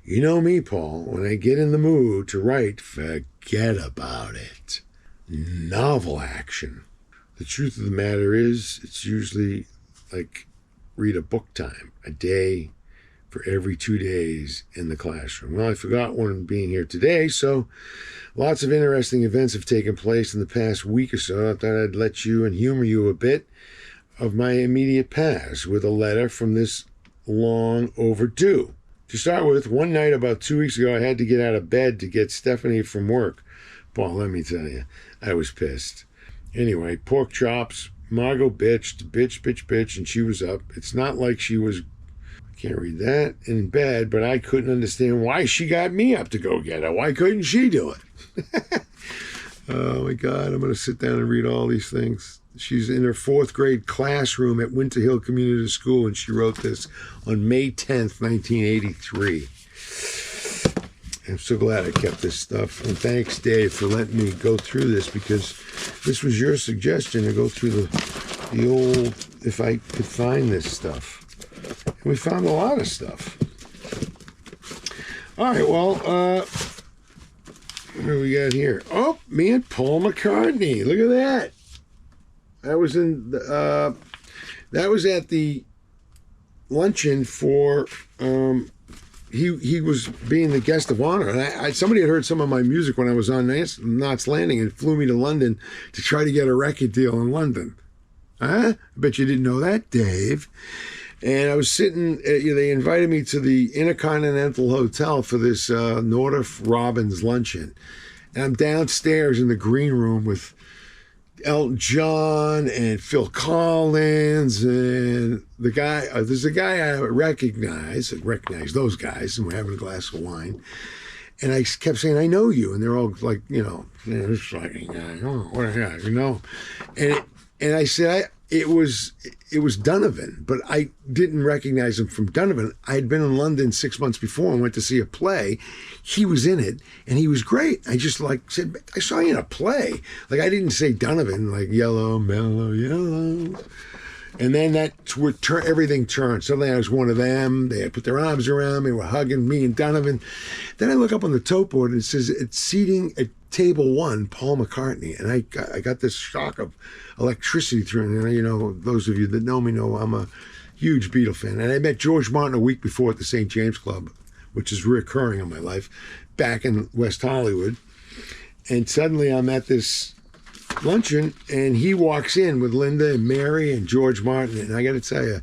You know me, Paul, when I get in the mood to write, forget about it. Novel action. the truth of the matter is, it's usually like read a book time, a day for every 2 days in the classroom. Well, I forgot one being here today, so lots of interesting events have taken place in the past week or so. I thought I'd let you and humor you a bit of my immediate past with a letter from this long overdue. To start with, one night about 2 weeks ago, I had to get out of bed to get Stephanie from work. Paul, let me tell you, I was pissed. Anyway, pork chops, Margot bitched, and she was up. It's not like she was, I can't read that, in bed, but I couldn't understand why she got me up to go get her. Why couldn't she do it? Oh my God, I'm going to sit down and read all these things. She's in her 4th grade classroom at Winter Hill Community School, and she wrote this on May 10th, 1983. I'm so glad I kept this stuff. And thanks, Dave, for letting me go through this, because this was your suggestion to go through the old, if I could find this stuff. And we found a lot of stuff. All right, well, what do we got here? Oh, me and Paul McCartney. Look at that. That was in the, that was at the luncheon for he was being the guest of honor, and somebody had heard some of my music when I was on Knots Landing and flew me to London to try to get a record deal in London. Huh? I bet you didn't know that, Dave. And I was sitting, they invited me to the Intercontinental Hotel for this Northrop Robbins luncheon. And I'm downstairs in the green room with Elton John and Phil Collins and the guy, there's a guy I recognize those guys, and we're having a glass of wine. And I kept saying, I know you. And they're all like, this fucking guy, oh, what a guy, And I said, it was Donovan, but I didn't recognize him from Donovan. I had been in London 6 months before and went to see a play. He was in it, and he was great. I just said, I saw you in a play. I didn't say Donovan, yellow, mellow, yellow. And then everything turned. Suddenly I was one of them. They had put their arms around me, were hugging me and Donovan. Then I look up on the tote board and it says, it's seating at table 1, Paul McCartney. And I got this shock of electricity through it. And those of you that know me know I'm a huge Beatle fan. And I met George Martin a week before at the St. James Club, which is reoccurring in my life, back in West Hollywood. And suddenly I'm at this luncheon, and he walks in with Linda and Mary and George Martin, and I got to tell you,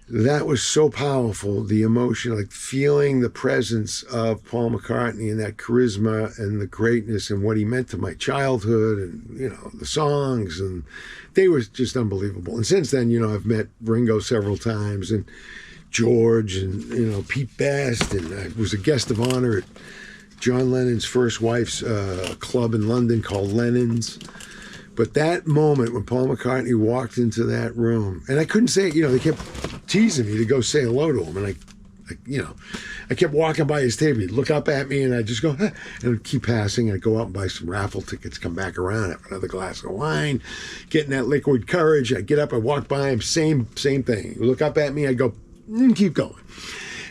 that was so powerful, the emotion, feeling the presence of Paul McCartney and that charisma and the greatness and what he meant to my childhood and, the songs, and they were just unbelievable. And since then, I've met Ringo several times and George and, Pete Best, and I was a guest of honor at John Lennon's first wife's club in London called Lennon's. But that moment when Paul McCartney walked into that room, and I couldn't say it, they kept teasing me to go say hello to him. And I kept walking by his table. He'd look up at me and I'd just go, and I'd keep passing. I'd go out and buy some raffle tickets, come back around, have another glass of wine, getting that liquid courage. I'd get up, I'd walk by him, same thing. He'd look up at me, I'd go, keep going.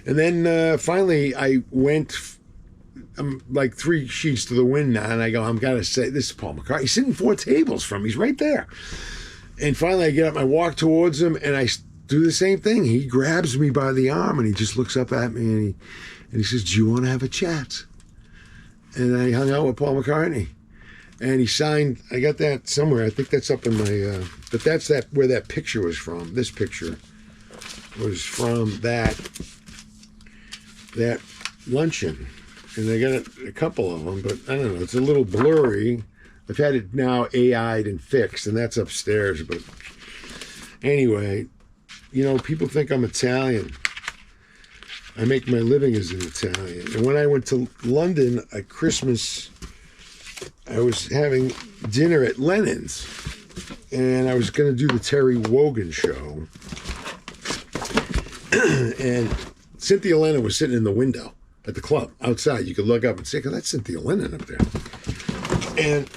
And then finally I went, I'm 3 sheets to the wind now, and I go, I'm got to say, this is Paul McCartney. He's sitting 4 tables from me. He's right there. And finally, I get up, I walk towards him, and I do the same thing. He grabs me by the arm, and he just looks up at me, and he says, do you want to have a chat? And I hung out with Paul McCartney. And he signed, I got that somewhere. I think that's up in my, but that's where that picture was from. This picture was from that luncheon. And I got a couple of them, but I don't know. It's a little blurry. I've had it now AI'd and fixed, and that's upstairs. But anyway, people think I'm Italian. I make my living as an Italian. And when I went to London at Christmas, I was having dinner at Lennon's, and I was going to do the Terry Wogan show. And Cynthia Lennon was sitting in the window at the club outside. You could look up and say, that's Cynthia Lennon up there. And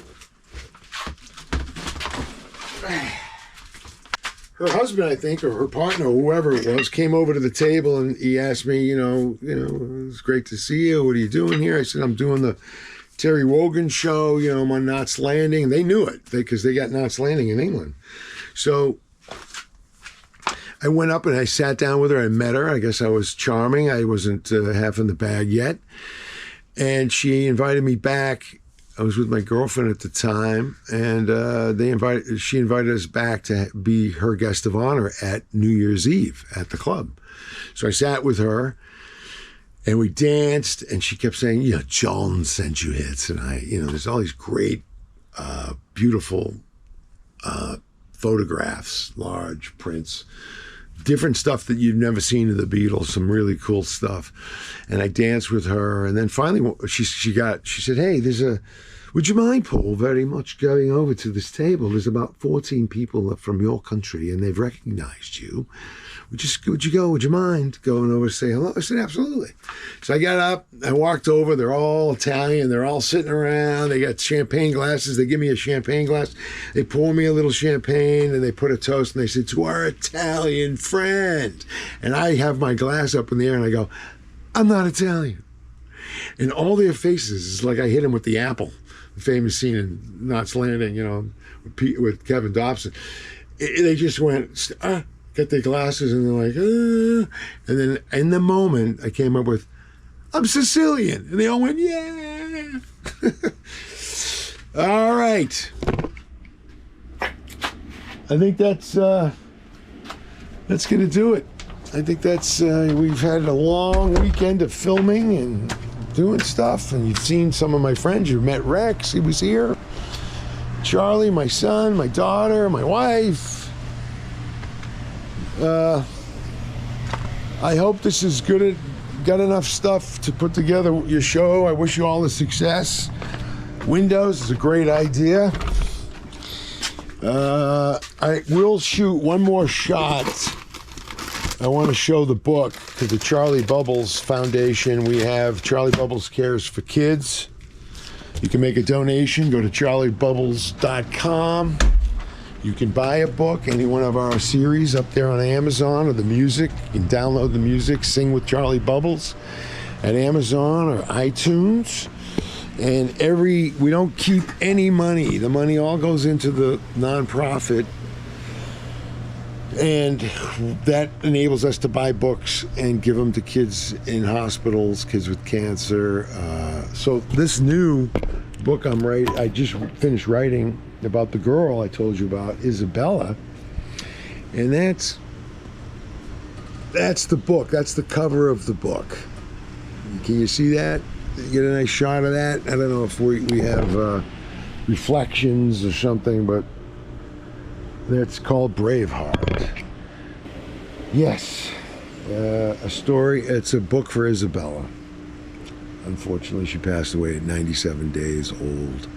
her husband, I think, or her partner, or whoever it was, came over to the table and he asked me, it's great to see you. What are you doing here? I said, I'm doing the Terry Wogan show, you know, I'm on Knots Landing. They knew it because they got Knots Landing in England. So I went up and I sat down with her. I met her. I guess I was charming. I wasn't half in the bag yet. And she invited me back. I was with my girlfriend at the time, and she invited us back to be her guest of honor at New Year's Eve at the club. So I sat with her, and we danced, and she kept saying, you know, John sent you hits, and there's all these great, beautiful photographs, large prints, different stuff that you've never seen of the Beatles, some really cool stuff. And I danced with her. And then finally she said, hey, would you mind, Paul, very much going over to this table? There's about 14 people from your country and they've recognized you. Would you mind going over to say hello? I said, absolutely. So I got up, I walked over, they're all Italian, they're all sitting around, they got champagne glasses, they give me a champagne glass, they pour me a little champagne and they put a toast and they said, to our Italian friend. And I have my glass up in the air and I go, I'm not Italian. And all their faces is like I hit them with the apple, the famous scene in Knots Landing, you know, with Kevin Dobson. They just went, got their glasses and they're like, and then in the moment I came up with, I'm Sicilian. And they all went, yeah. All right. I think that's going to do it. I think that's, we've had a long weekend of filming and doing stuff. And you've seen some of my friends. You've met Rex. He was here. Charlie, my son, my daughter, my wife. I hope this is good. Got enough stuff to put together your show. I wish you all the success. Windows is a great idea. I will shoot one more shot. I want to show the book to the Charlie Bubbles Foundation. We have Charlie Bubbles Cares for Kids. You can make a donation. Go to charliebubbles.com. You can buy a book, any one of our series up there on Amazon, or the music. You can download the music, Sing with Charlie Bubbles, at Amazon or iTunes. And we don't keep any money. The money all goes into the nonprofit. And that enables us to buy books and give them to kids in hospitals, kids with cancer. So this new book I just finished writing about the girl I told you about, Isabella. And that's the book. That's the cover of the book. Can you see that? You get a nice shot of that? I don't know if we have reflections or something, but that's called Braveheart. Yes, a story. It's a book for Isabella. Unfortunately, she passed away at 97 days old.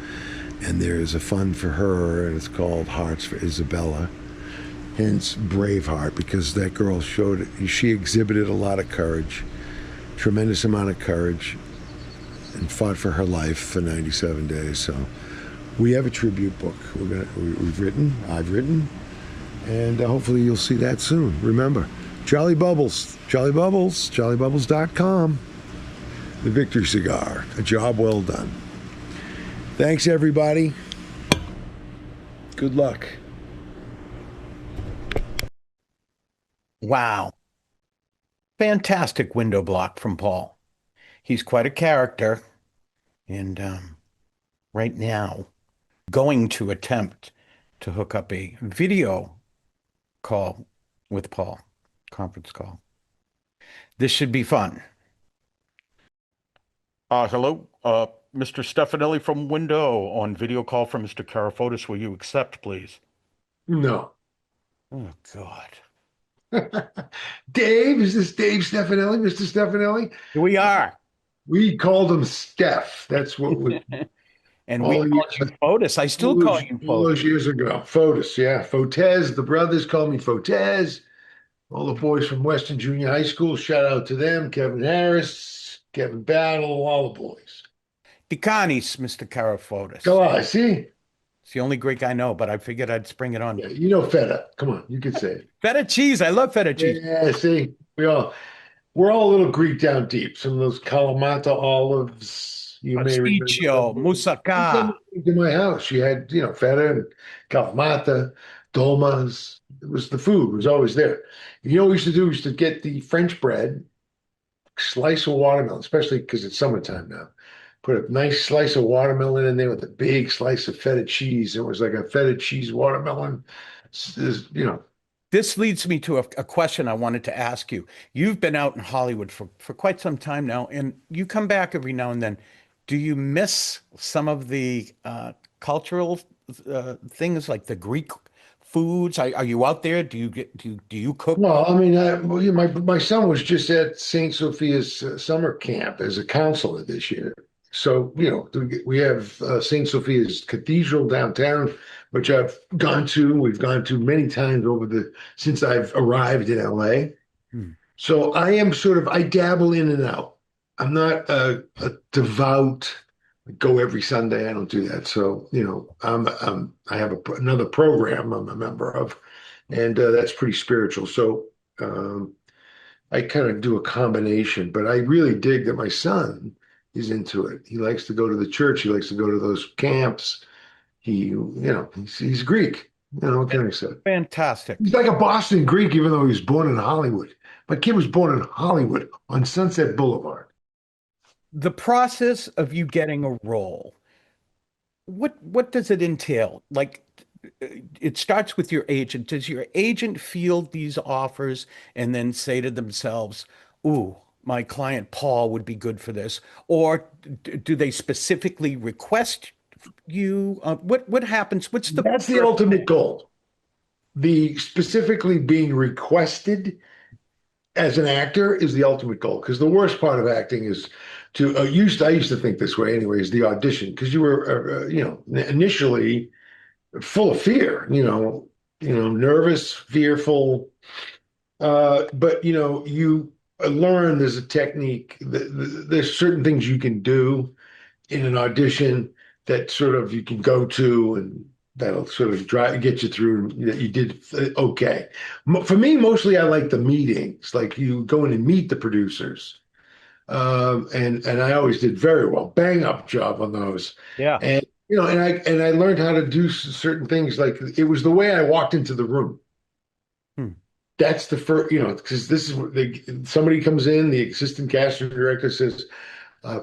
And there's a fund for her, and it's called Hearts for Isabella. Hence Braveheart, because that girl she exhibited a lot of courage, tremendous amount of courage, and fought for her life for 97 days. So we have a tribute book I've written, and hopefully you'll see that soon. Remember, Charlie Bubbles, charliebubbles.com. The Victory Cigar, a job well done. Thanks, everybody. Good luck. Wow. Fantastic window block from Paul. He's quite a character. And right now, going to attempt to hook up a video call with Paul, conference call. This should be fun. Hello, Mr. Stefanelli from Window on video call from Mr. Carafotes. Will you accept, please? No. Oh, God. Dave, is this Dave Stefanelli, Mr. Stefanelli? Here we are. We called him Steph. That's what we... And we called you Fotis. I still call you Fotis. All those years ago. Fotis, yeah. Fotes, the brothers called me Fotes. All the boys from Western Junior High School, shout out to them. Kevin Harris, Kevin Battle, all the boys. Chianese, Mr. Carafotes. Go on, see? It's the only Greek I know, but I figured I'd spring it on. Yeah, you know feta. Come on, you can say it. Feta cheese. I love feta cheese. Yeah, see? We're all a little Greek down deep. Some of those Kalamata olives, Yes, you may remember Pasticcio, them. moussaka. To my house, she had, feta and calamata, dolmas. It was the food was always there. You know what we used to do? We used to get the French bread, slice of watermelon, especially because it's summertime now. Put a nice slice of watermelon in there with a big slice of feta cheese. It was like a feta cheese watermelon. This leads me to a question I wanted to ask you. You've been out in Hollywood for quite some time now, and you come back every now and then. Do you miss some of the cultural things like the Greek foods? Are you out there? Do you cook? Well, I mean, my son was just at St. Sophia's summer camp as a counselor this year. So, we have St. Sophia's Cathedral downtown, which I've gone to. We've gone to many times since I've arrived in LA. So I dabble in and out. I'm not a devout, go every Sunday. I don't do that. So, I have another program I'm a member of, and that's pretty spiritual. So, I kind of do a combination, but I really dig that my son is into it. He likes to go to the church. He likes to go to those camps. He's Greek. What can I say? Fantastic. He's like a Boston Greek, even though he was born in Hollywood. My kid was born in Hollywood on Sunset Boulevard. The process of you getting a role, what does it entail? Like, it starts with your agent. Does your agent field these offers and then say to themselves, "Ooh, my client Paul would be good for this," or do they specifically request you? What happens? That's the ultimate goal. The specifically being requested as an actor is the ultimate goal, because the worst part of acting is I used to think this way anyway, is the audition, because you were initially full of fear, nervous, fearful, but you learn there's a technique. There's certain things you can do in an audition that sort of you can go to, and that'll sort of get you through that you did okay. For me, mostly I like the meetings, like you go in and meet the producers. And I always did very well, bang up job on those. Yeah. And I learned how to do certain things. Like it was the way I walked into the room. That's the first, because this is somebody comes in, the assistant casting director says,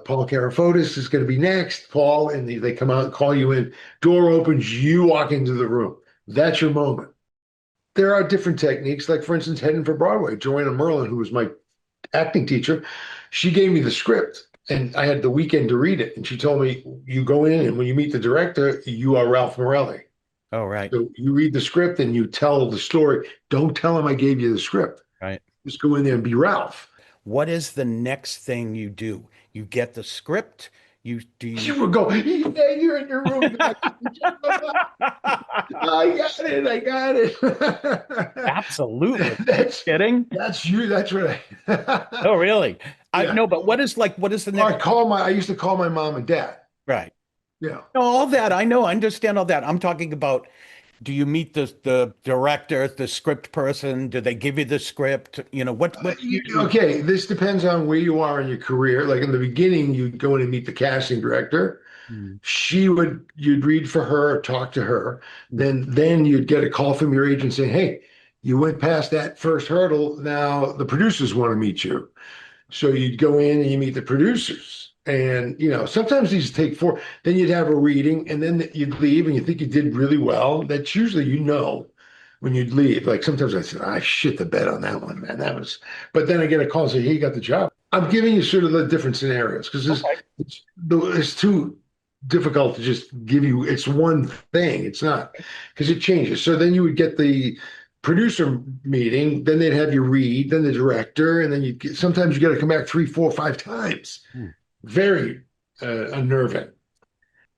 Paul Carafotes is going to be next, Paul, and they come out and call you in. Door opens, you walk into the room. That's your moment. There are different techniques, like for instance, Headin For Broadway. Joanna Merlin, who was my acting teacher, she gave me the script, and I had the weekend to read it. And she told me, you go in, and when you meet the director, you are Ralph Morelli. Oh, right. So you read the script and you tell the story. Don't tell him I gave you the script. Right. Just go in there and be Ralph. What is the next thing you do? You get the script. You would go, yeah, you're in your room. I got it. Absolutely. That's kidding. That's you. That's right. Oh, really? Yeah. No, but what is the next? I used to call my mom and dad. Right. Yeah. No, all that. I know. I understand all that. I'm talking about, do you meet the director, the script person? Do they give you the script? Okay, this depends on where you are in your career. Like in the beginning, you'd go in and meet the casting director. You'd read for her, talk to her. Then you'd get a call from your agent saying, hey, you went past that first hurdle. Now the producers want to meet you. So you'd go in and you meet the producers. And, sometimes these take 4, then you'd have a reading, and then you'd leave and you think you did really well. That's usually, when you'd leave. Like sometimes I said, I shit the bed on that one, man. But then I get a call and say, hey, you got the job. I'm giving you sort of the different scenarios because it's too difficult to just give you, it's one thing. It's not, because it changes. So then you would get the producer meeting, then they'd have you read, then the director, and then sometimes you got to come back 3, 4, 5 times. Very unnerving.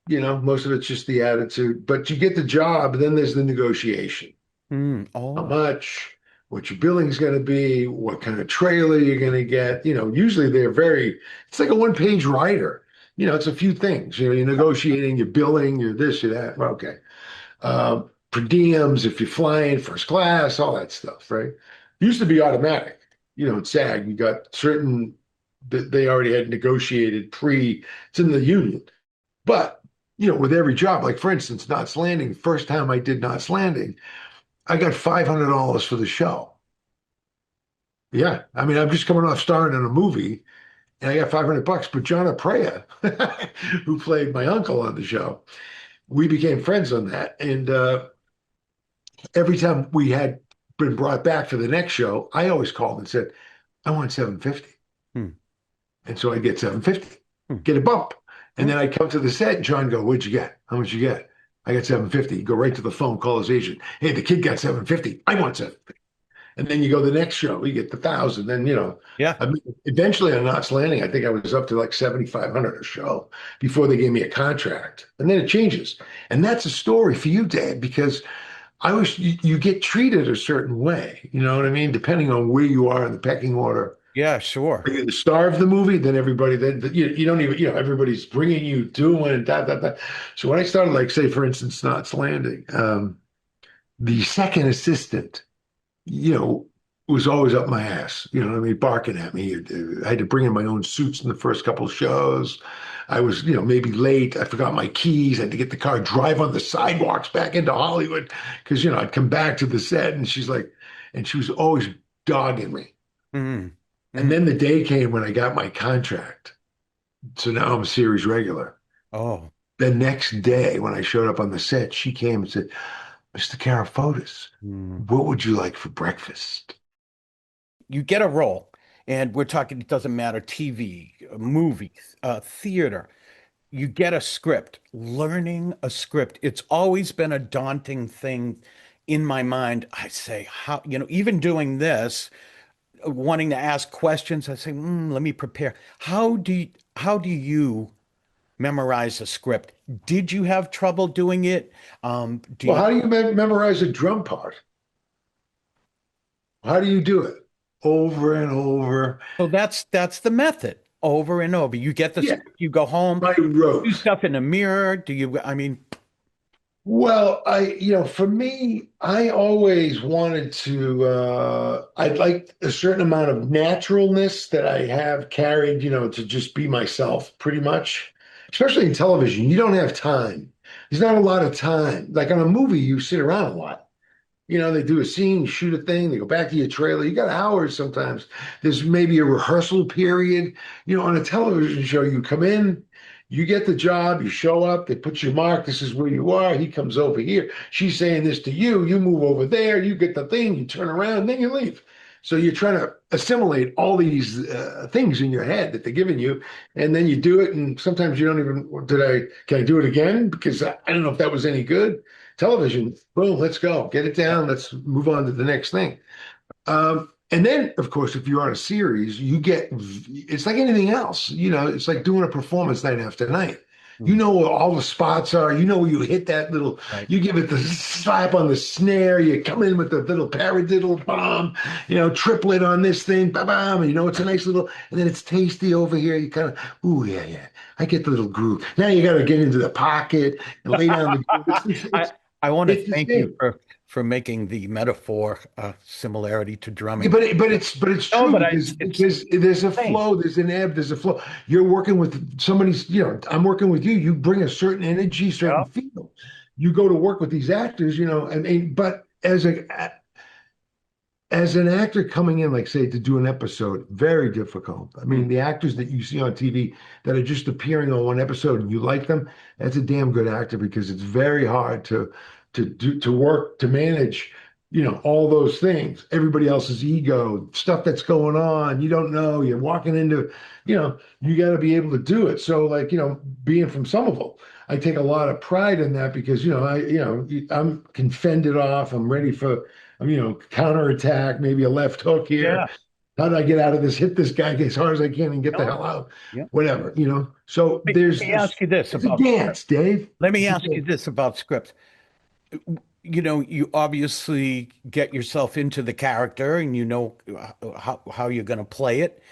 Most of it's just the attitude, but you get the job, and then there's the negotiation. How much, what your billing's going to be, what kind of trailer you're going to get. Usually it's like a one-page writer. It's a few things. You're negotiating your billing, your this, your that. Okay. Per diems, if you're flying first class, all that stuff, right? Used to be automatic. At SAG, you got certain that they already had negotiated it's in the union. But, with every job, like for instance, Knots Landing, first time I did Knots Landing, I got $500 for the show. Yeah. I mean, I'm just coming off starring in a movie and I got $500, but John Aprea, who played my uncle on the show, we became friends on that. And every time we had been brought back for the next show, I always called and said, I want 750. And so I'd get 750, get a bump. And then I'd come to the set and John go, what'd you get? How much you get? I got 750. Go right to the phone, call his agent. Hey, the kid got 750. I want 750. And then you go the next show, you get the 1,000. Then, Yeah. I mean, eventually on Knots Landing, I think I was up to like 7,500 a show before they gave me a contract. And then it changes. And that's a story for you, Dad, because you get treated a certain way, you know what I mean? Depending on where you are in the pecking order. Yeah, sure. You're the star of the movie, then everybody, you don't even, everybody's bringing you, doing, da. So when I started, like, say, for instance, Knots Landing, the second assistant, was always up my ass, barking at me. I had to bring in my own suits in the first couple of shows. I was, maybe late. I forgot my keys. I had to get the car, drive on the sidewalks back into Hollywood because, I'd come back to the set and she was always dogging me. Mm-hmm. And then the day came when I got my contract. So now I'm a series regular. Oh. The next day when I showed up on the set, she came and said, Mr. Carafotes, what would you like for breakfast? You get a role, and we're talking, it doesn't matter, TV, movies, theater. You get a script. Learning a script, it's always been a daunting thing in my mind. I say, how, even doing this, wanting to ask questions, I say, let me prepare. How do you memorize a script? Did you have trouble doing it? How do you memorize a drum part? How do you do it? Over and over. So that's the method. Over and over. You get the script, you go home. I wrote. Do stuff in the mirror. Well, for me, I always wanted to, I'd like a certain amount of naturalness that I have carried, to just be myself pretty much, especially in television. You don't have time. There's not a lot of time. Like on a movie, you sit around a lot. They do a scene, shoot a thing, they go back to your trailer. You got hours sometimes. There's maybe a rehearsal period. On a television show, you come in, you get the job, you show up, they put your mark, this is where you are, he comes over here, she's saying this to you, you move over there, you get the thing, you turn around, and then you leave. So you're trying to assimilate all these things in your head that they're giving you, and then you do it, and sometimes you don't even, can I do it again? Because I don't know if that was any good. Television, boom, let's go, get it down, let's move on to the next thing. And then, of course, if you're on a series, it's like anything else. It's like doing a performance night after night. You know where all the spots are. You know where you hit that little, you give it the slap on the snare. You come in with the little paradiddle bomb, triplet on this thing, ba-bam. It's a nice little, and then it's tasty over here. You kind of, ooh, yeah. I get the little groove. Now you got to get into the pocket and lay down the groove. I want to thank you for making the metaphor similarity to drumming. Yeah, but it's true because there's a flow, there's an ebb, there's a flow. You're working with somebody's, I'm working with you. You bring a certain energy, certain feel. You go to work with these actors, but as an actor coming in, like say to do an episode, very difficult. I mean, the actors that you see on TV that are just appearing on one episode and you like them, that's a damn good actor because it's very hard to work, to manage, all those things, everybody else's ego, stuff that's going on. You don't know, you're walking into, you got to be able to do it. So like, being from Somerville, I take a lot of pride in that because, I'm can fend it off. I'm ready for, counterattack, maybe a left hook here. Yeah. How do I get out of this? Hit this guy as hard as I can and get the hell out. Yeah. Whatever, So let me ask you this about dance, Dave. Let me ask you this about scripts. You obviously get yourself into the character and how you're going to play it.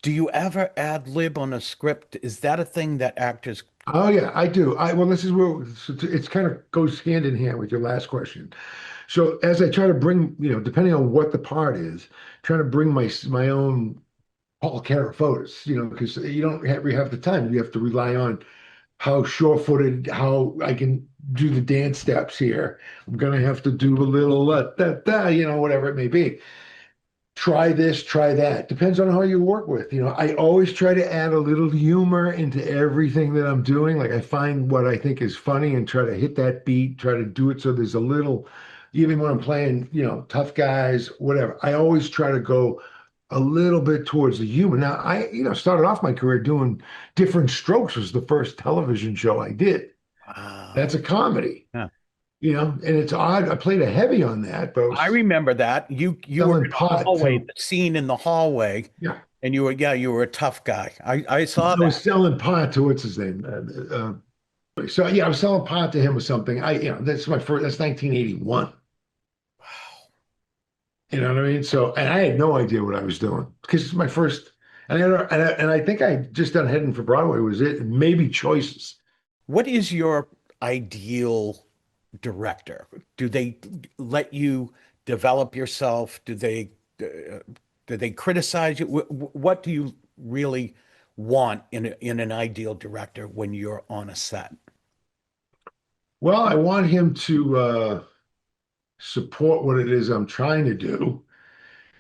Do you ever ad lib on a script? Is that a thing that actors? Oh yeah, I do. Well, this is where it's kind of goes hand in hand with your last question. So as I try to bring, depending on what the part is, trying to bring my own Paul Carafotes, because you don't have the time. You have to rely on how sure-footed, how I can do the dance steps here. I'm gonna have to do a little whatever it may be. Try this, try that. Depends on how you work with. I always try to add a little humor into everything that I'm doing. Like I find what I think is funny and try to hit that beat, try to do it so there's a little, even when I'm playing, tough guys, whatever. I always try to go a little bit towards the humor. Now, I, started off my career doing Different Strokes was the first television show I did. Wow. That's a comedy. Yeah. And it's odd. I played a heavy on that, but I remember that. You were in the hallway, the scene in the hallway. Yeah. And you were a tough guy. I saw that. I was selling pot to what's his name? So yeah, I was selling pot to him or something. That's 1981. Wow. You know what I mean? So, and I had no idea what I was doing because it's my first, and I think I just done Headin For Broadway was it, maybe Choices. What is your ideal director? Do they let you develop yourself? Do they criticize you? What do you really want in an ideal director when you're on a set? Well, I want him to support what it is I'm trying to do,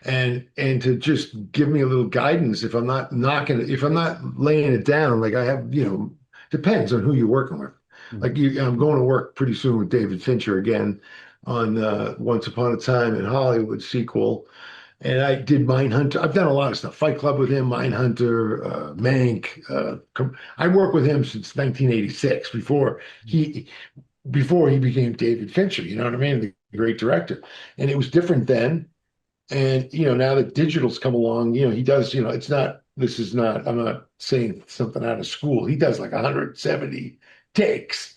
and to just give me a little guidance if I'm not laying it down. Like I have, depends on who you're working with. Like I'm going to work pretty soon with David Fincher again on Once Upon a Time in Hollywood sequel. And I did Mindhunter. I've done a lot of stuff. Fight Club with him, Mindhunter, Mank. I worked with him since 1986, before he became David Fincher. You know what I mean? The great director. And it was different then. And now that digital's come along, he does. I'm not saying something out of school. He does like 170 takes.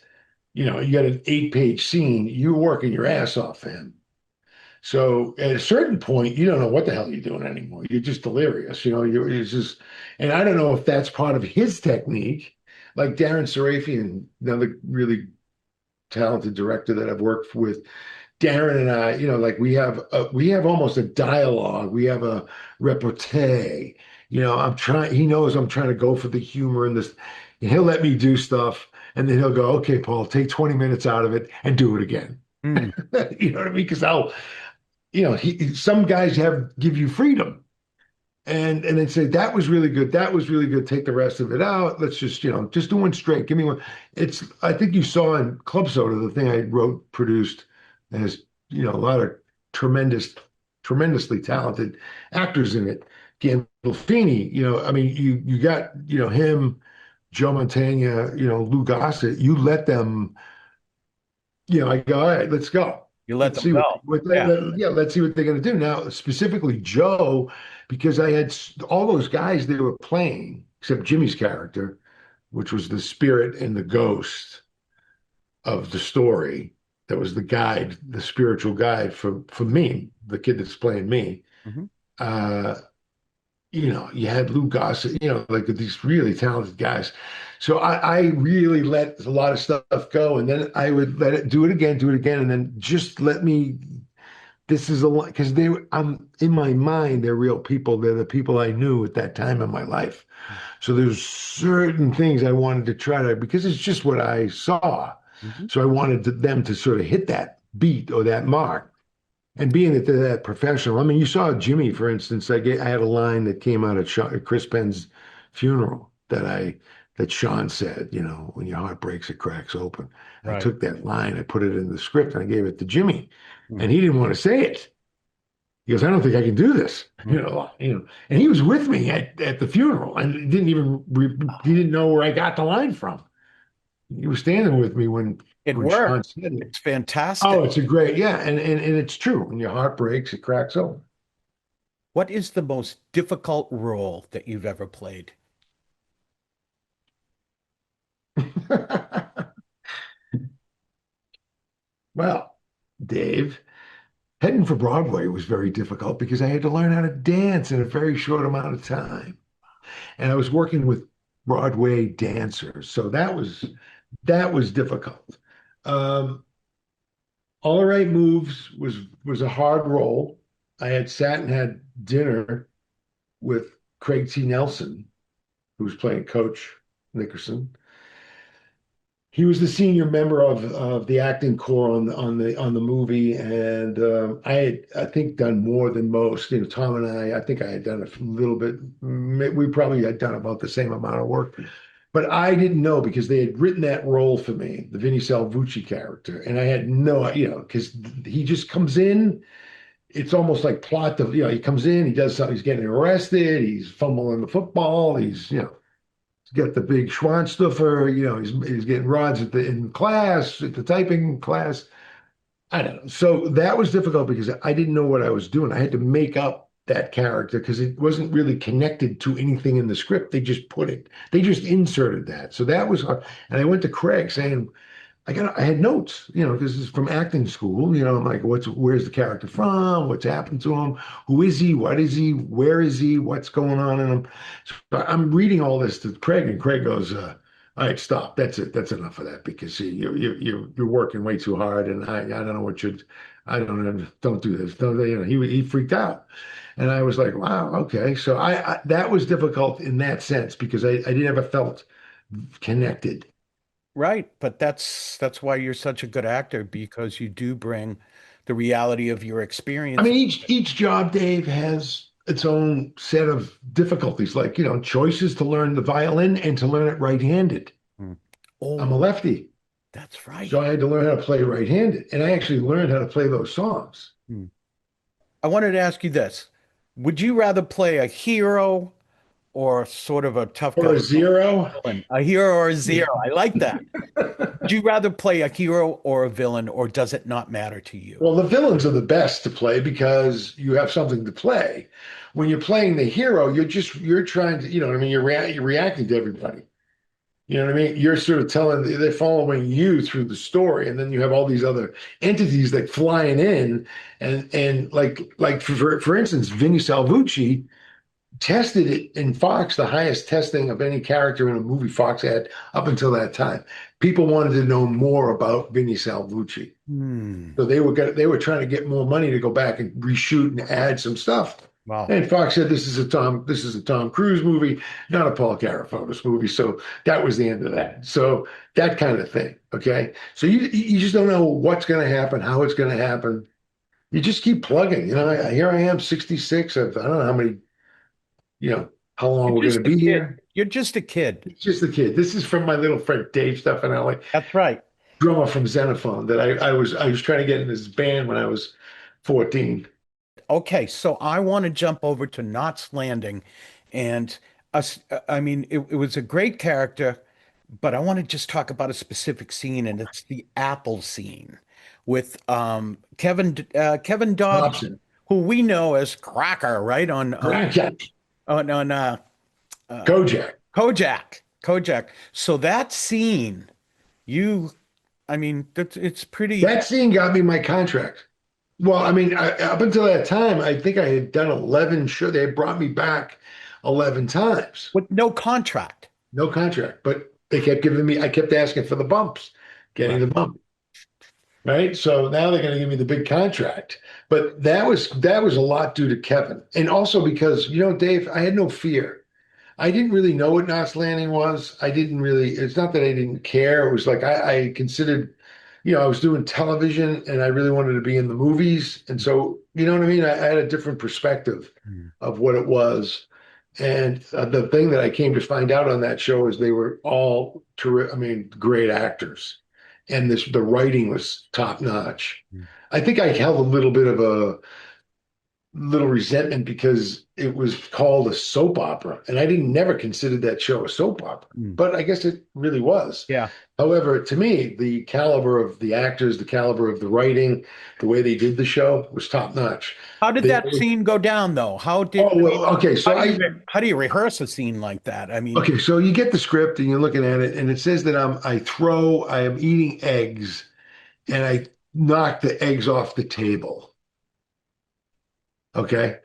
You got an 8-page scene. You're working your ass off, man. So at a certain point, you don't know what the hell you're doing anymore. You're just delirious. It's just, and I don't know if that's part of his technique. Like Darren Sarafian, another really talented director that I've worked with. Darren and I, like we have almost a dialogue. We have a repartee. He knows I'm trying to go for the humor and this. And he'll let me do stuff, and then he'll go, "Okay, Paul, take 20 minutes out of it and do it again." You know what I mean? Because some guys give you freedom, and then say that was really good. That was really good. Take the rest of it out. Let's just just do one straight. Give me one. I think you saw in Club Soda, the thing I wrote, produced, has a lot of tremendously talented actors in it. Gandolfini, you got him, Joe Mantegna, Lou Gossett. You let them. I go, all right, let's go. You let them go. Let's see what they're going to do. Now, specifically Joe, because I had all those guys they were playing, except Jimmy's character, which was the spirit and the ghost of the story. That was the guide, the spiritual guide for me, the kid that's playing me. Mm-hmm. You had Lou Gossett, like these really talented guys. So I really let a lot of stuff go, and then I would do it again, and then just let me. This is a lot because I'm in my mind. They're real people. They're the people I knew at that time in my life. So there's certain things I wanted to try to, because it's just what I saw. Mm-hmm. So I wanted them to sort of hit that beat or that mark. And being that they're that professional, I mean, you saw Jimmy, for instance. I had a line that came out at Chris Penn's funeral that Sean said, when your heart breaks, it cracks open. Right. I took that line, I put it in the script, and I gave it to Jimmy, and he didn't want to say it. He goes, "I don't think I can do this," and he was with me at the funeral, and he didn't know where I got the line from. He was standing with me when worked. Sean said it. It's fantastic. Oh, it's a great, and it's true. When your heart breaks, it cracks open. What is the most difficult role that you've ever played? Well, Dave, Headin For Broadway was very difficult because I had to learn how to dance in a very short amount of time. And I was working with Broadway dancers. So that was difficult. All the Right Moves was a hard role. I had sat and had dinner with Craig T. Nelson, who was playing Coach Nickerson. He was the senior member of the acting corps on the movie, and I had, I think, done more than most. You know, Tom and I think I had done a little bit. We probably had done about the same amount of work, but I didn't know because they had written that role for me, the Vinnie Salvucci character, and I had no, you know, because he just comes in. It's almost like plot of, you know, he comes in, he does something, he's getting arrested, he's fumbling the football, he's, you know, he's got the big Schwanstuffer, you know, he's getting rods in class, at the typing class. I don't know. So that was difficult because I didn't know what I was doing. I had to make up that character because it wasn't really connected to anything in the script. They just inserted that. So that was hard. And I went to Craig saying, I had notes, you know, because it's from acting school. You know, I'm like, where's the character from? What's happened to him? Who is he? What is he? Where is he? What's going on in him? So I'm reading all this to Craig, and Craig goes, "All right, stop. That's it. That's enough of that because see, you're working way too hard, and I don't know what you're. I don't do this. Don't you know?" He freaked out, and I was like, "Wow, okay." So I that was difficult in that sense because I never felt connected. Right, but that's why you're such a good actor because you do bring the reality of your experience. I mean, each job, Dave, has its own set of difficulties, like, you know, choices to learn the violin and to learn it right-handed. Oh, I'm a lefty. That's right. So I had to learn how to play right-handed, and I actually learned how to play those songs. I wanted to ask you this. Would you rather play a hero or sort of a tough guy? Or a zero? A hero or a zero. I like that. Would you rather play a hero or a villain, or does it not matter to you? Well, the villains are the best to play because you have something to play. When you're playing the hero, you're trying to, you know what I mean? You're reacting to everybody. You know what I mean? You're sort of they're following you through the story, and then you have all these other entities like flying in, and like for instance, Vinnie Salvucci tested it in Fox, the highest testing of any character in a movie Fox had up until that time. People wanted to know more about Vinnie Salvucci. So they were trying to get more money to go back and reshoot and add some stuff. Wow. And Fox said this is a Tom Cruise movie, not a Paul Carafotes movie. So that was the end of that. So that kind of thing. Okay. So you just don't know what's going to happen, how it's going to happen. You just keep plugging. You know, here I am, 66. I don't know how many, you know, how long we're going to be here. You're just a kid. It's just a kid. This is from my little friend Dave Stefanelli. That's right. Drummer from Xenophone that I was trying to get in this band when I was 14. Okay, so I want to jump over to Knots Landing, and I mean it was a great character, but I want to just talk about a specific scene, and it's the apple scene with Kevin Dobson, who we know as Cracker, right? On Kojak. So that scene, I mean, it's pretty. That scene got me my contract. Well, I mean, up until that time, I think I had done 11 shows. They had brought me back 11 times. With no contract. No contract. But they kept giving me, I kept asking for the bumps, getting the bump. Right? So now they're going to give me the big contract. But that was a lot due to Kevin. And also because, you know, Dave, I had no fear. I didn't really know what Knots Landing was. It's not that I didn't care. It was like I considered, you know, I was doing television and I really wanted to be in the movies. And so, you know what I mean? I had a different perspective of what it was. And the thing that I came to find out on that show is they were all great actors. And the writing was top notch. I think I held a little bit of a little resentment because it was called a soap opera, and I never considered that show a soap opera, but I guess it really was. Yeah. However, to me, the caliber of the actors, the caliber of the writing, the way they did the show was top notch. How did that scene go down, though? How do you rehearse a scene like that? I mean, okay, so you get the script and you're looking at it, and it says that I am eating eggs, and I knock the eggs off the table. Okay.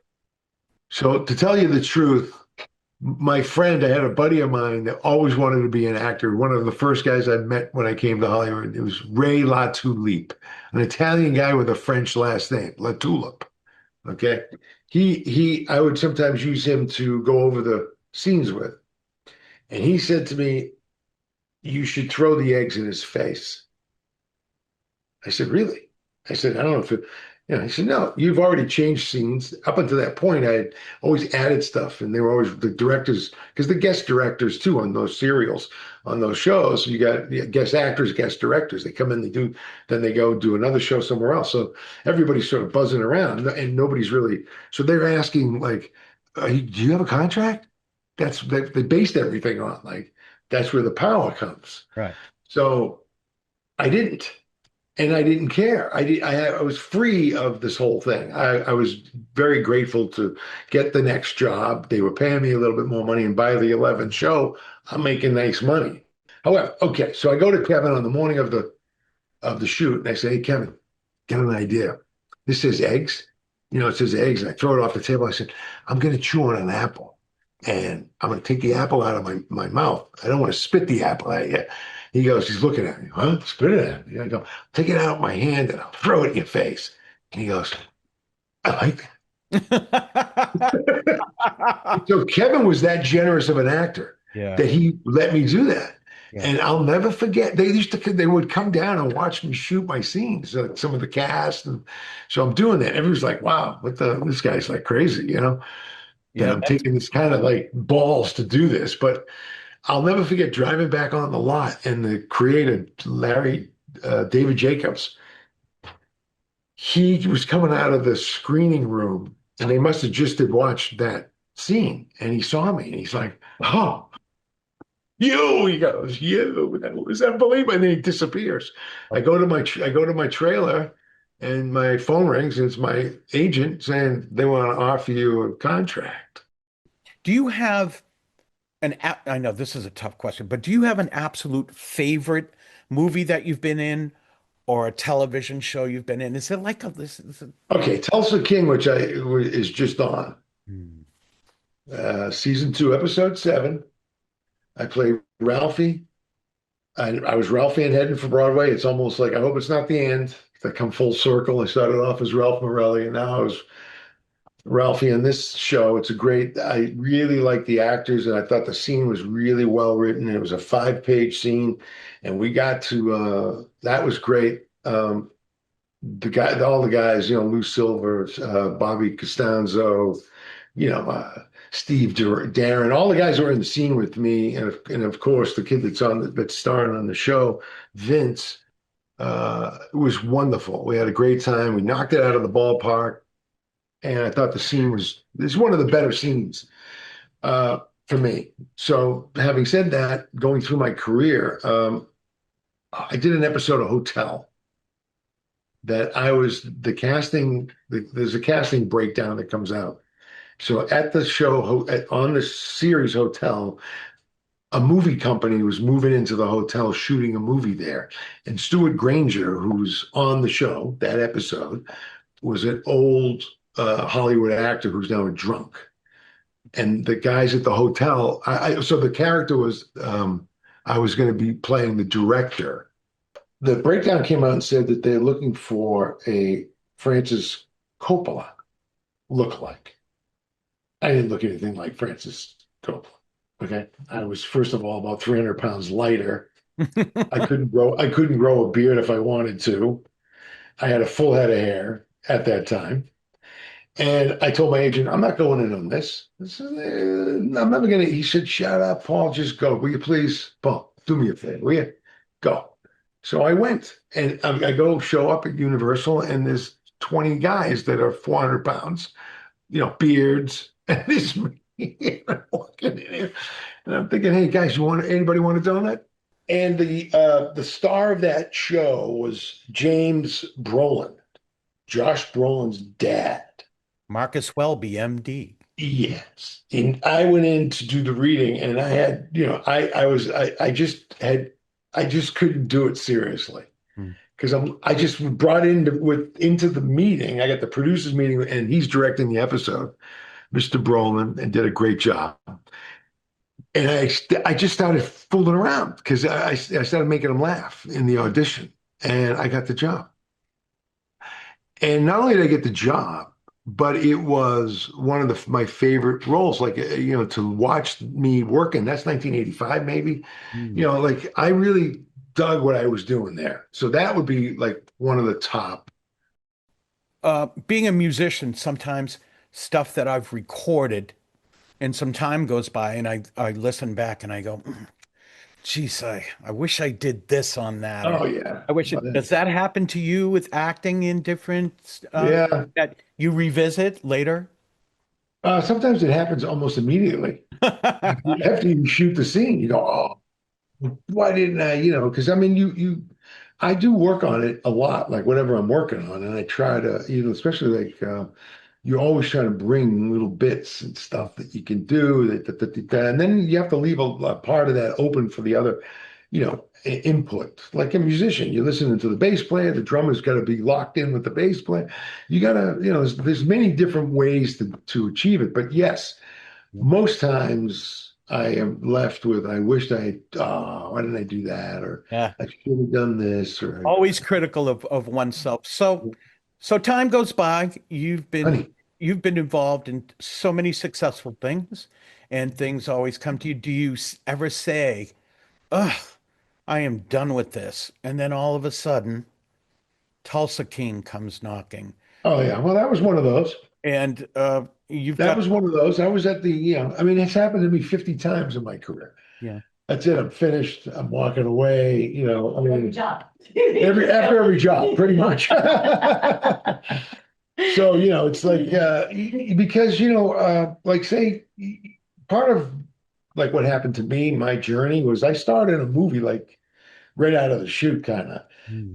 So to tell you the truth, my friend, I had a buddy of mine that always wanted to be an actor. One of the first guys I met when I came to Hollywood, it was Ray Latulippe, an Italian guy with a French last name, Latulip. Okay. I would sometimes use him to go over the scenes with. And he said to me, you should throw the eggs in his face. I said, really? I said, I don't know if it, he said, no, you've already changed scenes. Up until that point, I had always added stuff, and they were always the directors, because the guest directors too on those serials, on those shows, you got guest actors, guest directors. They come in, then they go do another show somewhere else. So everybody's sort of buzzing around, and nobody's really. So they're asking like, do you have a contract? They based everything on like that's where the power comes. Right. So I didn't. And I didn't care. I was free of this whole thing. I was very grateful to get the next job. They were paying me a little bit more money, and by the 11th show, I'm making nice money. However, okay, so I go to Kevin on the morning of the shoot, and I say, "Hey, Kevin, got an idea. This says eggs. It says eggs." And I throw it off the table. I said, "I'm going to chew on an apple, and I'm going to take the apple out of my mouth. I don't want to spit the apple out yet." He goes, he's looking at me, huh? Spit it at me. I go, take it out of my hand and I'll throw it in your face. And he goes, I like that. So Kevin was that generous of an actor that he let me do that. Yeah. And I'll never forget, they would come down and watch me shoot my scenes, some of the cast. And so I'm doing that. Everyone's like, wow, this guy's like crazy, that I'm taking this kind of like balls to do this. But I'll never forget driving back on the lot and the creator, David Jacobs, he was coming out of the screening room and they must have just watched that scene. And he saw me and he's like, oh, you, he goes, you, that was unbelievable. And then he disappears. I go to my trailer and my phone rings and it's my agent saying they want to offer you a contract. Do you have I know this is a tough question, but do you have an absolute favorite movie that you've been in or a television show you've been in? Is it like Okay, Tulsa King, which is just on. Season 2, episode 7. I played Ralphie. I was Ralphie in Headin For Broadway. It's almost like, I hope it's not the end. I come full circle. I started off as Ralph Morelli, and now I was Ralphie in this show. I really liked the actors, and I thought the scene was really well written. It was a 5-page scene, and we got to, that was great. All the guys, Lou Silver, Bobby Costanzo, Steve, Darren, all the guys who were in the scene with me. And of course, the kid that's starring on the show, Vince, it was wonderful. We had a great time. We knocked it out of the ballpark. And I thought the scene this is one of the better scenes for me. So having said that, going through my career, I did an episode of Hotel that I was the casting. There's a casting breakdown that comes out. So at the show, on the series Hotel, a movie company was moving into the hotel, shooting a movie there. And Stuart Granger, who's on the show, that episode, was an old Hollywood actor who's now a drunk. And the guys at the hotel, so the character was, I was going to be playing the director. The breakdown came out and said that they're looking for a Francis Coppola lookalike. I didn't look anything like Francis Coppola. Okay. I was, first of all, about 300 pounds lighter. I couldn't grow a beard if I wanted to. I had a full head of hair at that time. And I told my agent, I'm not going in on this. I'm never going to. He said, shut up, Paul, just go. Will you please, Paul, do me a favor, will you? Go. So I went, and I go show up at Universal, and there's 20 guys that are 400 pounds, beards, and this me. I'm walking in here, and I'm thinking, hey, guys, anybody want a donut? And the star of that show was James Brolin, Josh Brolin's dad. Marcus Welby, MD. Yes. And I went in to do the reading, and I had, I just couldn't do it seriously. Because I just brought into the meeting. I got the producers meeting, and he's directing the episode, Mr. Brolin, and did a great job. And I just started fooling around because I started making him laugh in the audition, and I got the job. And not only did I get the job, but it was one of my favorite roles. Like, to watch me working, that's 1985, maybe. Like I really dug what I was doing there. So that would be like one of the top. Being a musician, sometimes stuff that I've recorded and some time goes by and I listen back and I go, geez, I wish I did this on that. Oh Or yeah. I wish it, does that happen to you with acting in different Yeah. that you revisit later? Sometimes it happens almost immediately. After you shoot the scene, you go, oh, why didn't I, because I mean, I do work on it a lot, like whatever I'm working on. And I try to, especially like, you're always trying to bring little bits and stuff that you can do and then you have to leave a part of that open for the other, input. Like a musician, you're listening to the bass player, the drummer's got to be locked in with the bass player. You got to, there's many different ways to achieve it. But yes, most times I am left with, I wished why didn't I do that? Or Yeah. I should have done this. Or Always critical of oneself. So time goes by. You've been involved in so many successful things, and things always come to you. Do you ever say, "Ugh, I am done with this," and then all of a sudden, Tulsa King comes knocking, oh yeah, well that was one of those. and you've That got was one of those. I was at the, I mean, it's happened to me 50 times in my career. yeah. That's it. I'm finished. I'm walking away. I mean, Every job. after every job, pretty much. So, it's like, because, like say, part of like what happened to me, my journey was I started a movie like right out of the chute, kind of.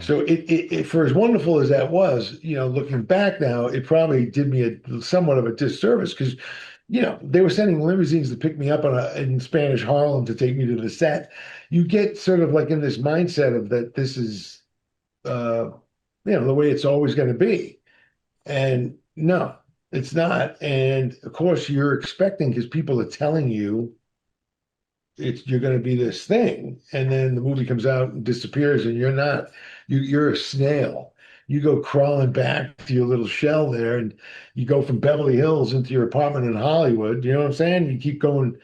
So it for as wonderful as that was, looking back now, it probably did me somewhat of a disservice because, they were sending limousines to pick me up in Spanish Harlem to take me to the set. You get sort of like in this mindset of that this is, the way it's always going to be. And no, it's not. And of course you're expecting because people are telling you you're going to be this thing, and then the movie comes out and disappears, and you're not. You're a snail. You go crawling back to your little shell there, and you go from Beverly Hills into your apartment in Hollywood. You know what I'm saying? You keep going,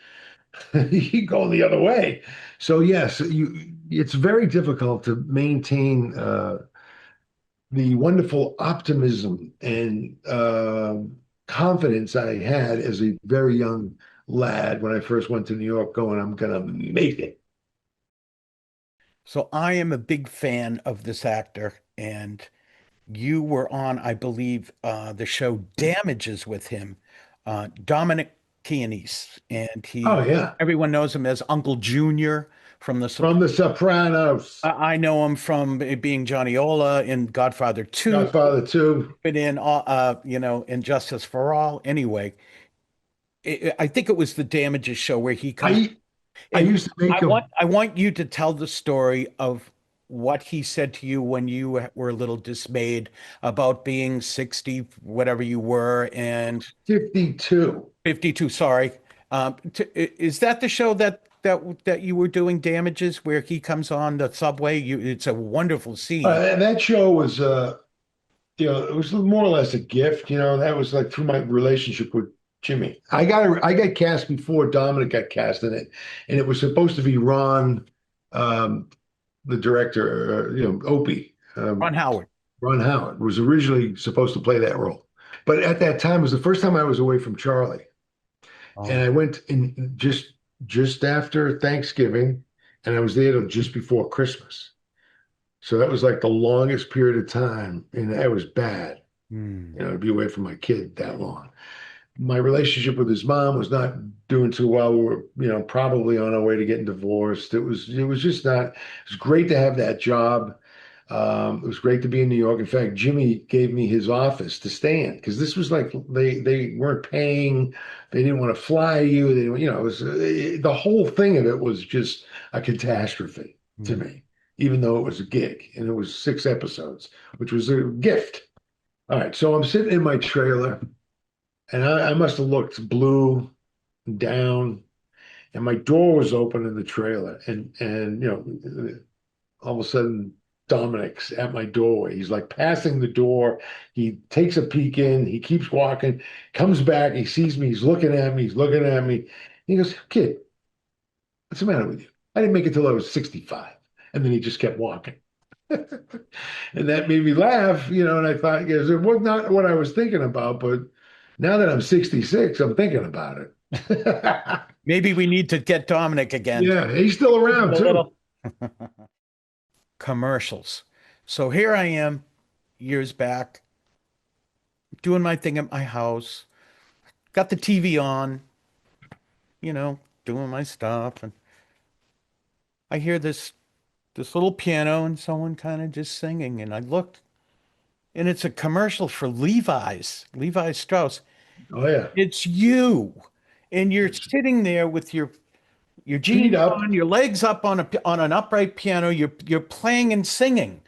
you keep going the other way. So yes, it's very difficult to maintain the wonderful optimism and confidence I had as a very young lad when I first went to New York going, I'm gonna make it. So I am a big fan of this actor, and you were on, I believe, the show Damages with him, Dominic Chianese, and Oh yeah, everyone knows him as Uncle Junior from The from The Sopranos. I know him from being Johnny Ola in Godfather 2, Godfather 2. but in in Justice for All. Anyway, I think it was the Damages show where he comes. I used to make him. I want you to tell the story of what he said to you when you were a little dismayed about being 60, whatever you were, and 52. 52, sorry. Is that the show that you were doing, Damages, where he comes on the subway? It's a wonderful scene. And that show was, it was more or less a gift. That was like through my relationship with Jimmy. I got cast before Dominic got cast in it, and it was supposed to be Ron, the director, Opie. Ron Howard. Ron Howard was originally supposed to play that role, but at that time it was the first time I was away from Charlie, and I went in just after Thanksgiving, and I was there till just before Christmas. So that was like the longest period of time, and that was bad. To be away from my kid that long. My relationship with his mom was not doing too well. We were, probably on our way to getting divorced. It was just not. It was great to have that job. It was great to be in New York. In fact, Jimmy gave me his office to stay in because this was like they weren't paying. They didn't want to fly you. They didn't, it was the whole thing of it was just a catastrophe to me, even though it was a gig and it was 6 episodes, which was a gift. All right, so I'm sitting in my trailer. And I must have looked blue and down, and my door was open in the trailer, and all of a sudden Dominic's at my doorway. He's like passing the door. He takes a peek in. He keeps walking, comes back. He sees me. He's looking at me. He's looking at me. He goes, "Kid, what's the matter with you? I didn't make it till I was 65." And then he just kept walking. And that made me laugh, and I thought, yes, it was not what I was thinking about, but now that I'm 66, I'm thinking about it. Maybe we need to get Dominic again. Yeah, he's still around too. Commercials. So here I am, years back, doing my thing at my house, got the TV on, doing my stuff, and I hear this little piano and someone kind of just singing, and I looked, and it's a commercial for Levi Strauss. Oh yeah. It's you, and you're sitting there with your jeans on, your legs up on an upright piano. You're playing and singing.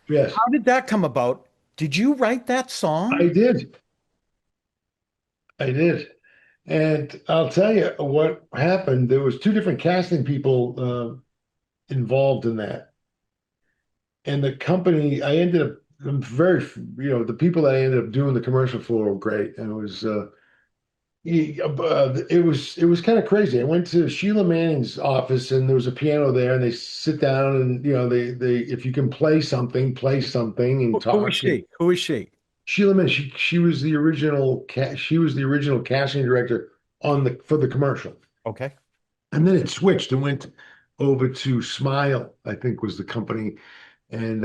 Yes. How did that come about? Did you write that song? I did. And I'll tell you what happened. There was two different casting people involved in that. And the company, I ended up the people that I ended up doing the commercial for were great. And it was kind of crazy. I went to Sheila Manning's office, and there was a piano there, and they sit down, and they if you can play something and talk. Who is she? Sheila Manning. She was the original casting director for the commercial. Okay. And then it switched and went over to Smile, I think was the company, and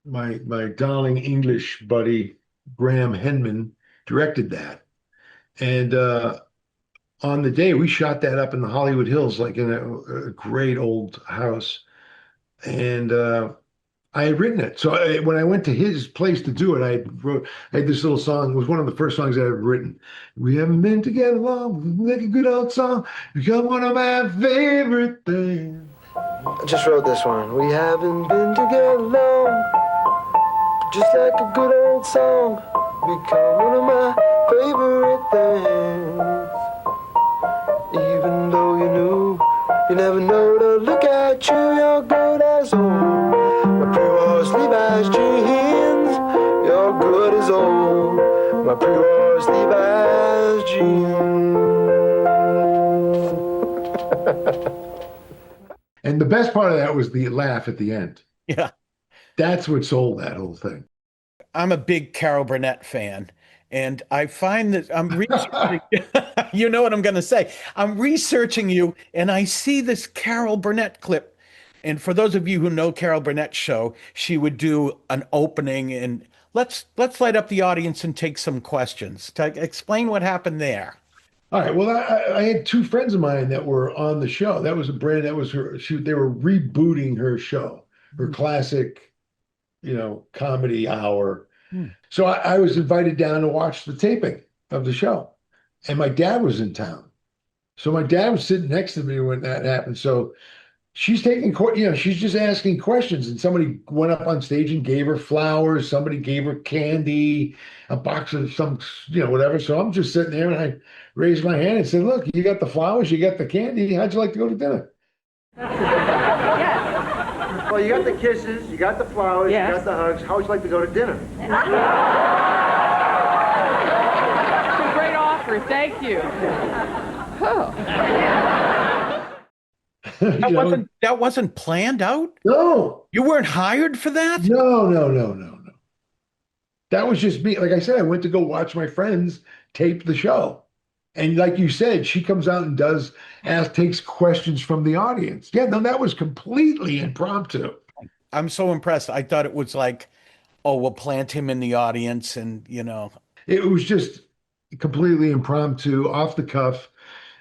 my darling English buddy Graham Henman directed that. And on the day we shot that up in the Hollywood Hills, like in a great old house. And I had written it. So when I went to his place to do it, I had this little song. It was one of the first songs I had written. We haven't been together long, make a good old song. Become one of my favorite things. I just wrote this one. We haven't been together long, just like a good old song. Become one of my favorite things. Even though you never know to look at you, you're good as old. My pre-wars Levi's jeans, you're good as old. My pre-wars Levi's jeans. And the best part of that was the laugh at the end. Yeah. That's what sold that whole thing. I'm a big Carol Burnett fan, and I find that I'm researching, you know what I'm going to say. I'm researching you, and I see this Carol Burnett clip. And for those of you who know Carol Burnett's show, she would do an opening, and let's light up the audience and take some questions. Explain what happened there. All right. Well, I had two friends of mine that were on the show. That was a brand that was her. They were rebooting her show, her classic, comedy hour. So I was invited down to watch the taping of the show, and my dad was in town. So my dad was sitting next to me when that happened. So she's she's just asking questions, and somebody went up on stage and gave her flowers. Somebody gave her candy, a box of some, whatever. So I'm just sitting there, and I raised my hand and said, "Look, you got the flowers, you got the candy. How'd you like to go to dinner?" Well, you got the kisses, you got the flowers, you got the hugs. How would you like to go to dinner? It's a great offer. Thank you. Oh. That wasn't planned out? No. You weren't hired for that? No. That was just me. Like I said, I went to go watch my friends tape the show. And like you said, she comes out and takes questions from the audience. Yeah, no, that was completely impromptu. I'm so impressed. I thought it was like, oh, we'll plant him in the audience and, It was just completely impromptu, off the cuff.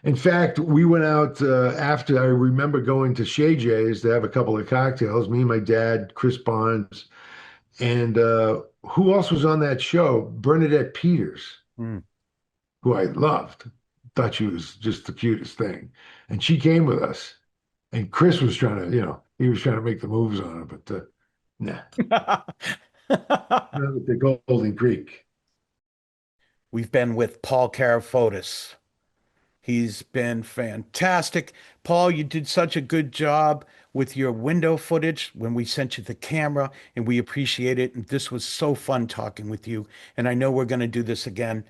In fact, we went out after. I remember going to Shay J's to have a couple of cocktails, me, my dad, Chris Barnes, and who else was on that show? Bernadette Peters. Who I loved, thought she was just the cutest thing. And she came with us. And Chris was trying to, he was trying to make the moves on her, but nah. The Golden Creek. We've been with Paul Carafotes. He's been fantastic. Paul, you did such a good job. with your window footage when we sent you the camera, and we appreciate it. And this was so fun talking with you. And I know we're going to do this again.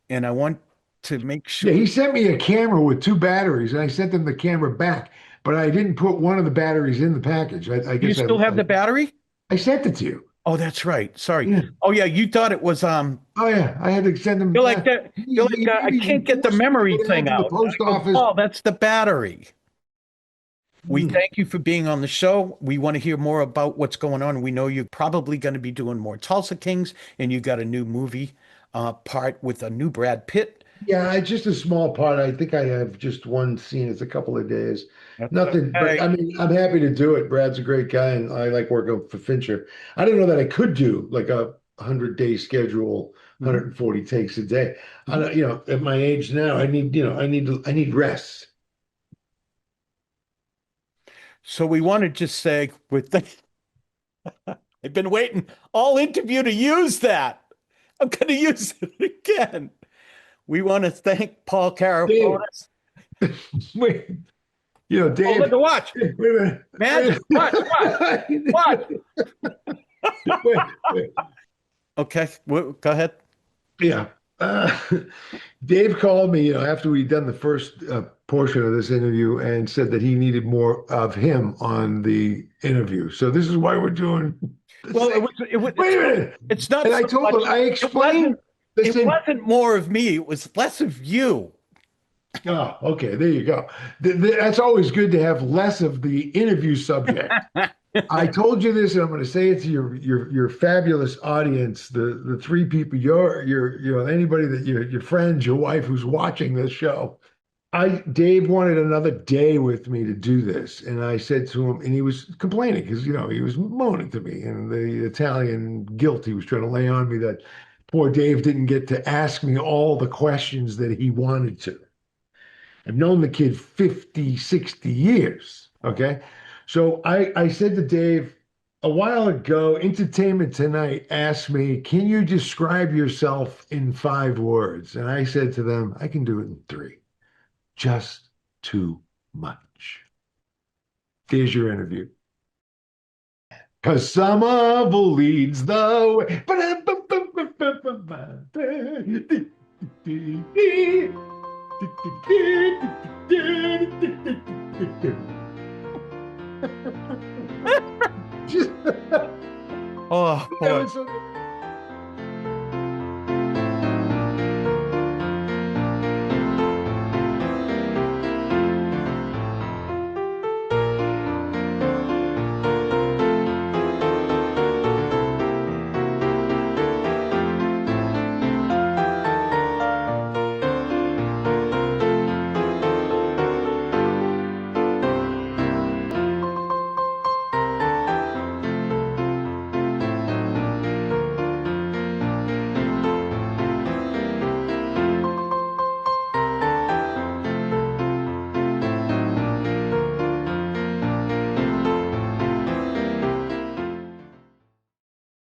And I want to make sure. Yeah, he sent me a camera with 2 batteries, and I sent him the camera back, but I didn't put one of the batteries in the package. I You guess still have the battery? I sent it to you. Oh, that's right. Sorry. Yeah. Oh, yeah. You thought it was Oh yeah, I had to send him. You're like that. You're like I can't get the memory thing The out. post office. Oh, that's the battery. We thank you for being on the show. We want to hear more about what's going on. We know you're probably going to be doing more Tulsa Kings, and you got a new movie part with a new Brad Pitt. Yeah, just a small part. I think I have just one scene. It's a couple of days. That's Nothing. okay. But, I mean, I'm happy to do it. Brad's a great guy, and I like working for Fincher. I didn't know that I could do like a 100-day schedule, 140 takes a day. I don't, at my age now, I need rest. So we want to just say I've been waiting all interview to use that. I'm going to use it again. We want to thank Paul Carafotes. Wait, Dave. Oh, look, watch. Wait a minute. Man, watch. Wait. Okay, go ahead. Yeah. Dave called me, after we'd done the first portion of this interview and said that he needed more of him on the interview. So this is why we're doing. Well, it was, wait a minute. It's not. And I told him, I explained. It wasn't more of me. It was less of you. Oh, okay. There you go. That's always good to have less of the interview subject. I told you this, and I'm going to say it to your fabulous audience, the 3 people, anybody that your friends, your wife who's watching this show. Dave wanted another day with me to do this, and I said to him, and he was complaining because he was moaning to me, and the Italian guilt he was trying to lay on me that poor Dave didn't get to ask me all the questions that he wanted to. I've known the kid 50, 60 years. Okay. So I said to Dave a while ago, Entertainment Tonight asked me, can you describe yourself in 5 words? And I said to them, I can do it in 3. Just too much. There's your interview. 'Cause Somerville leads the way. Oh, boy.